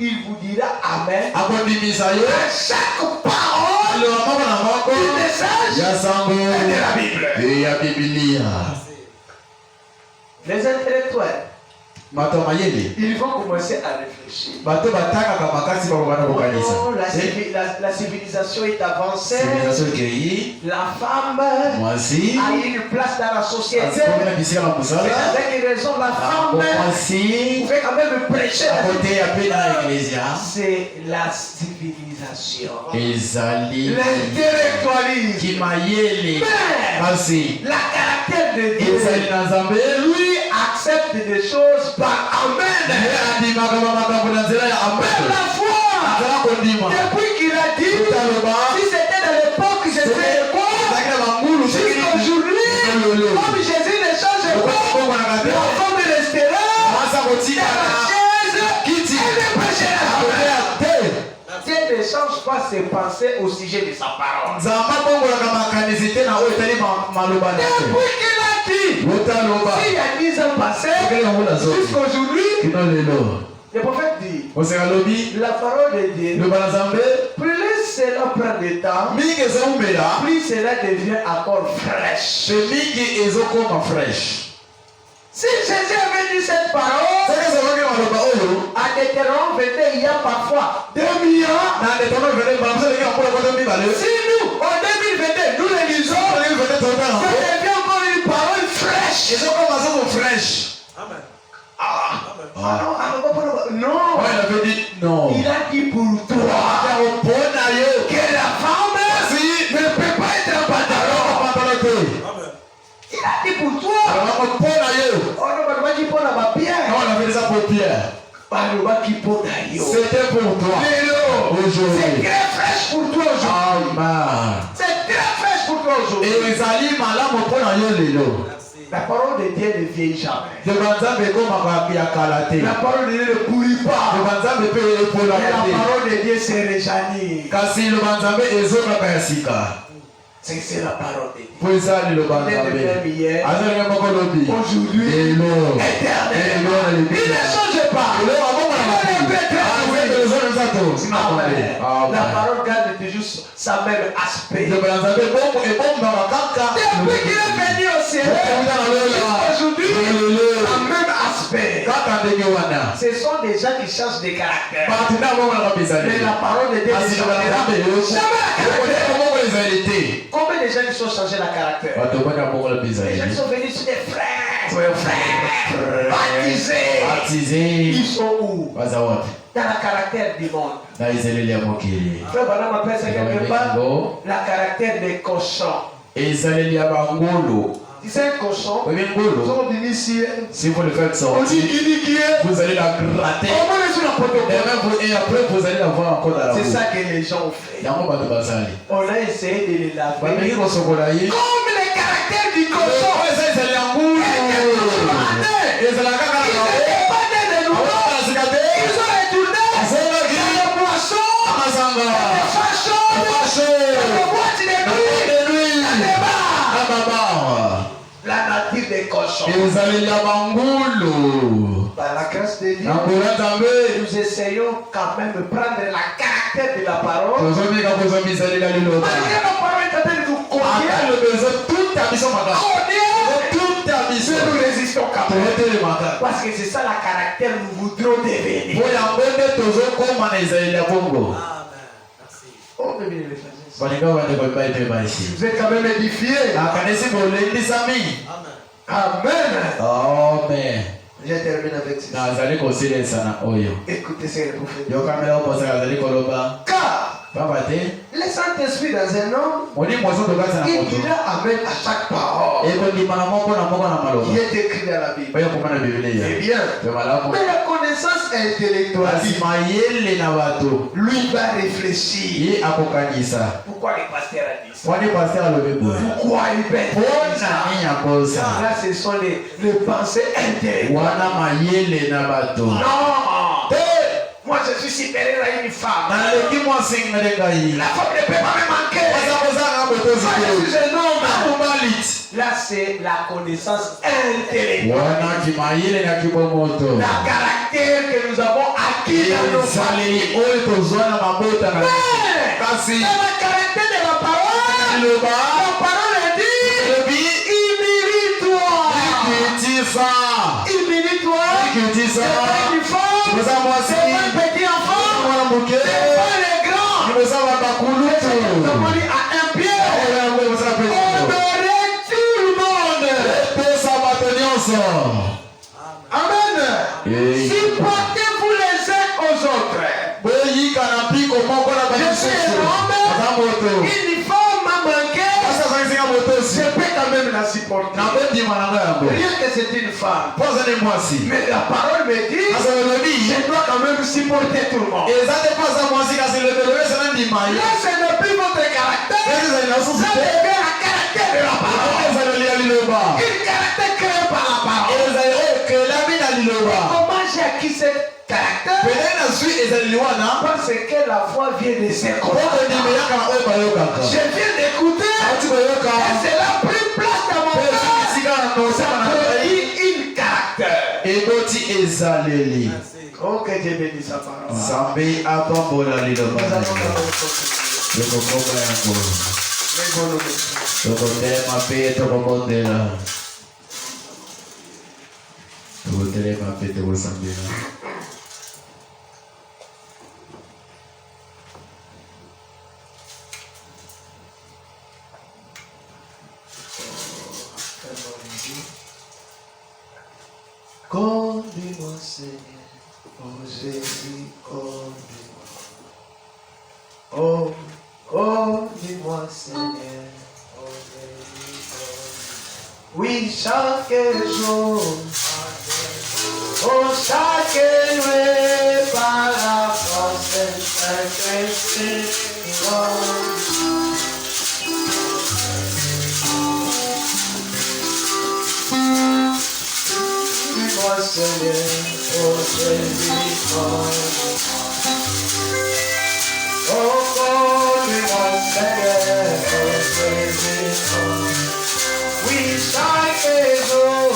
il vous dira Amen à chaque parole du message et de la Bible. Les intellectuels, ils vont commencer à réfléchir. Oh, la civilisation est avancée. La femme a une place dans la société. C'est avec raison la femme pouvait quand même prêcher. C'est la civilisation. L'intellectualisme. Mais la caractère de Dieu, lui, accepte des choses par Amen. Même la foi. Depuis qu'il a dit, si c'était dans l'époque, c'était quoi? Jusqu'aujourd'hui, comme Jésus ne change pas, la femme restera dans la chaise et ne prêchera pas. Dieu ne change pas ses pensées au sujet de sa parole. Depuis qu'il a dit, s'il y a 10 ans passés, jusqu'aujourd'hui, le prophète dit, la parole de Dieu, plus cela prend du temps, plus cela devient encore fraîche. Si Jésus avait dit cette parole, à Deutéronome 21, il y a parfois 2 millions. Si nous, en 2022, nous le lisons, ça devient encore une parole fraîche. Amen. Non. Il avait dit non. Il a dit pour toi que la femme ne peut pas être un pantalon. Il a dit pour toi. Oh non, mais pas dit pour la pierre. Non, on avait déjà pour Pierre. C'était pour toi. Aujourd'hui. C'est très fraîche pour toi aujourd'hui. Amen. C'est très fraîche pour toi aujourd'hui. Et les alliés malades pour la yolelo. La parole de Dieu ne vieillit jamais. De banzambe koma ya kalate. La parole de Dieu ne pourrit pas. De banzambe pe pour la Et la parole de Dieu se réjaillit. Kasi le banzambe ezoka kasika. C'est la parole de Dieu. Pour ça le banzambe. Aujourd'hui. Éternel. Il ne change pas. La parole garde toujours sa même aspect. Depuis qu'il est venu au ciel, aujourd'hui, la même aspect. Ce sont des gens qui changent de caractère. Mais la parole de Dieu ne change jamais la caractère. Combien de gens qui sont changés la caractère? Les gens qui sont venus sur des frères, baptisés. Ils sont où? Dans le caractère du monde. Frère Banam appelle ça quelque part la caractère des cochons. Tu sais un cochon, si vous le faites sortir, vous allez la gratter. Et après vous allez la voir encore dans la c'est ça que les gens ont fait. On a essayé de les laver. Comme le caractère du cochon. La nature des cochons. Par la grâce de Dieu, nous essayons quand même de prendre la caractère de la parole. Malgré la parole est en train de nous conduire. Nous résistons quand même. Parce que c'est ça la caractère que nous voudrons devenir. Oh, mais bien, vous êtes quand même édifiés. Amen. Amen. Je termine avec ça. Écoutez ce que vous faites. Car le Saint-Esprit dans un homme, il dira Amen à chaque parole qui est écrite dans la Bible. C'est bien. Mais la connaissance intellectuelle, lui va réfléchir. Pourquoi le pasteur a dit ça? Pourquoi il fait ça? Là, ce sont les pensées intellectuelles. Non! Moi je suis supérieur à une femme. La femme ne peut pas me manquer. Moi je suis un homme. Là c'est la connaissance intellectuelle. La caractère que nous avons acquis dans nos familles. Mais dans la caractère de la parole, la parole dit humilie-toi. Humilie-toi. C'est pas une femme. C'est pas un petit enfant. C'est pas les grands. C'est à un pied. Honorez tout le monde. Amen. Supportez-vous les uns aux autres. Je suis un homme. Une femme m'a manqué. Je peux quand même la supporter. Rien que c'est une femme. Mais la parole me dit, je dois quand même supporter tout le monde. Là, ce n'est plus votre caractère. Ça devient la caractère de la parole. Une caractère créé par la parole. Comment j'ai acquis cette caractère? Parce que la foi vient de ses combats. Je viens d'écouter. Et c'est la plus place dans mon cœur. Ça produit une caractère. Oh, que Dieu bénisse sa parole. Quand dis-moi Seigneur, oh Jésus, conduis-moi. Oh, oh, dis-moi Seigneur, oh Jésus, conduis-moi. Oui, chaque jour, oh chaque nuit, par la force de Saint-Esprit, dis-moi Seigneur, oh Jésus, conduis-moi. Oh, conduis-moi Seigneur, oh Jésus, conduis-moi. Oui, chaque jour,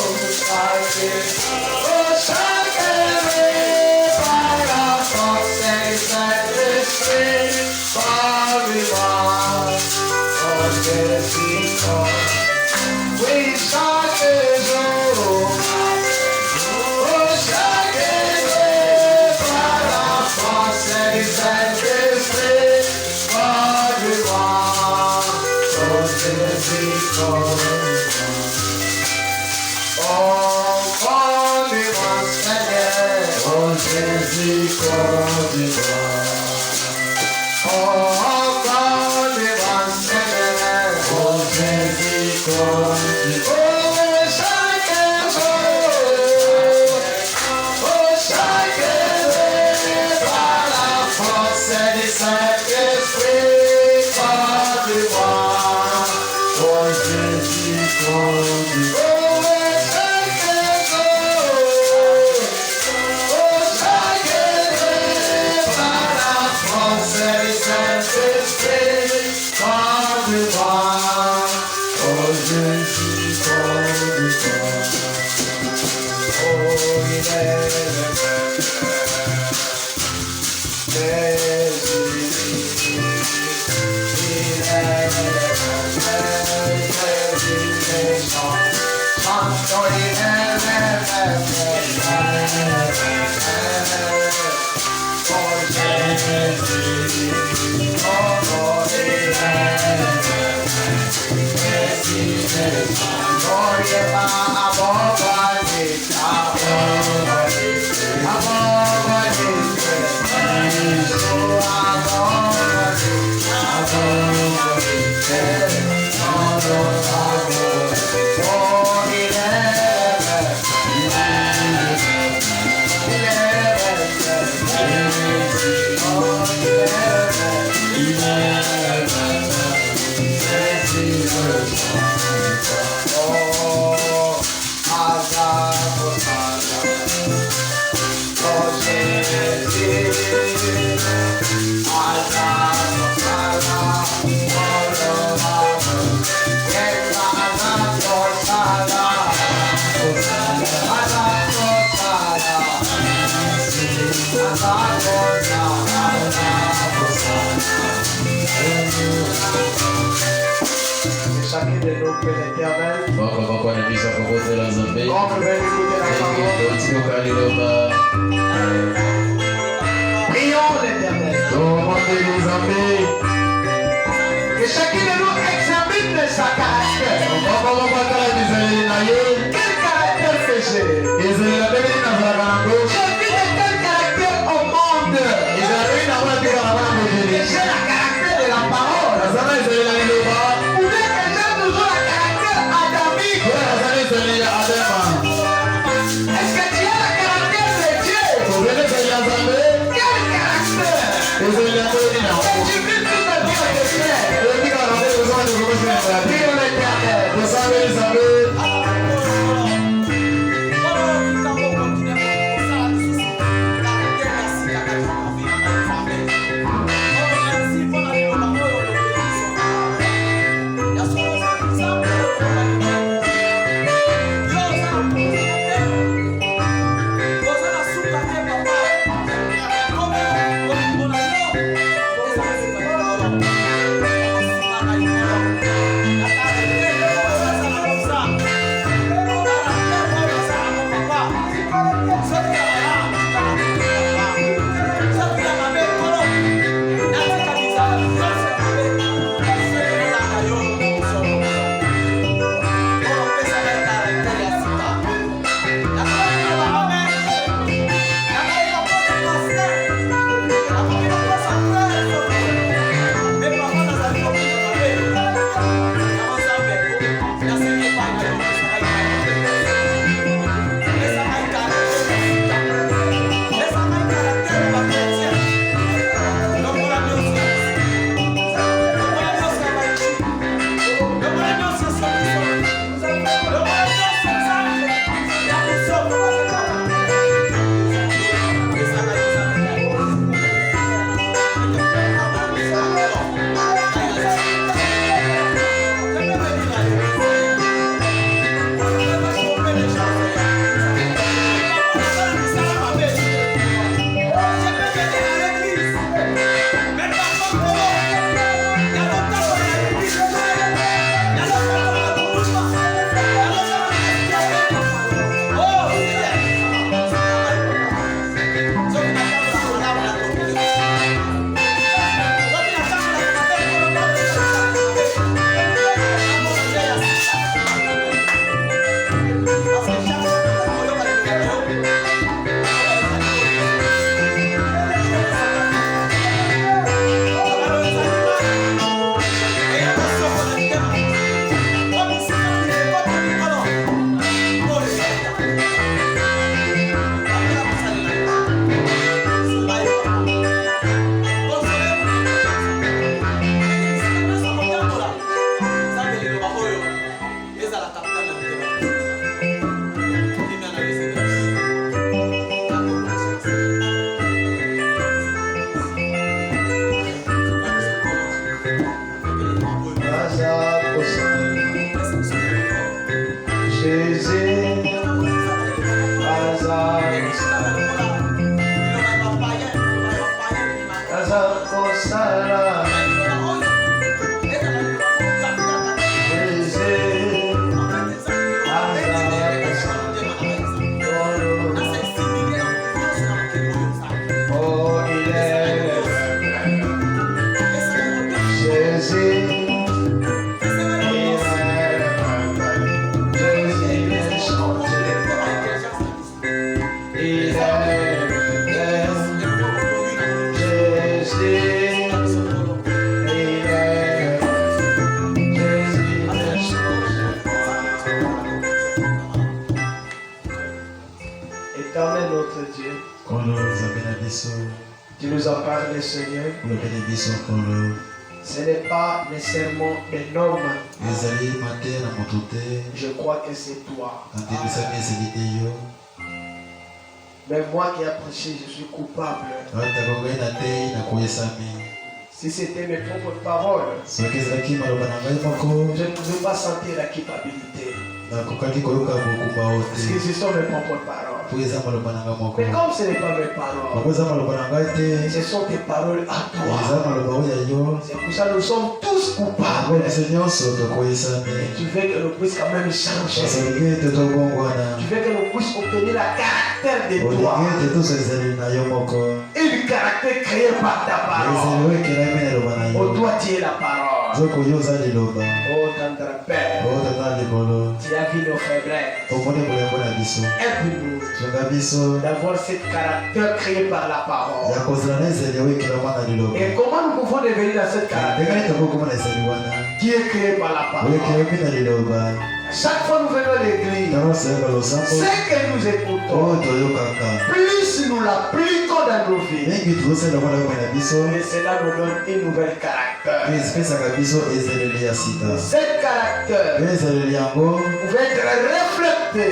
oh chaque nuit, par la force de Saint-Esprit, conduis-moi, oh Jésus, conduis-moi. Oui, chaque jour, oh chaque nuit, par la force de Saint-Esprit, conduis-moi, oh Jésus, conduis-moi. Oh, conduis-moi Seigneur, oh Jésus, conduis-moi. Oh, conduis-moi Seigneur, oh Jésus, conduis-moi. Oh, chaque jour, oh chaque nuit, par la force du Saint-Esprit, conduis-moi. Oh Jésus, conduis-moi. Chacun de nous peut l'Éternel. Quand on veut écouter la parole, prions l'Éternel. Que chacun de nous examine sa caractère. Quel caractère que j'ai? J'ai vu de quel caractère au monde? Et j'ai la caractère de la parole. Ou bien que j'ai toujours la caractère adamique. Est-ce que tu as la caractère de Dieu? Quel caractère? Que tu vis tout le temps de Dieu. Prions l'Éternel. Éternel notre Dieu, tu nous as parlé, Seigneur. Ce n'est pas nécessairement un homme. Je crois que c'est toi. Mais moi qui ai prêché, je suis coupable. Si c'était mes propres paroles, je ne pouvais pas sentir la culpabilité. Parce que ce sont mes propres paroles. Mais comme ce n'est pas mes paroles, ce sont tes paroles à toi. C'est pour ça que nous sommes tous coupables. Tu veux que nous puissions quand même changer. Tu veux que nous puissions obtenir la caractère de toi. Et le caractère créé par ta parole. Oh, toi tu es la parole. Oh, tendre Père, tu as vu nos faiblesses. Aide-nous d'avoir ce caractère créé par la parole. Et comment nous pouvons devenir dans cette caractère qui est créé par la parole? Chaque fois que nous venons à l'église, c'est que nous écoutons, plus nous l'appliquons dans nos vies, et cela nous donne une nouvelle caractère. Cette caractère pouvait être reflété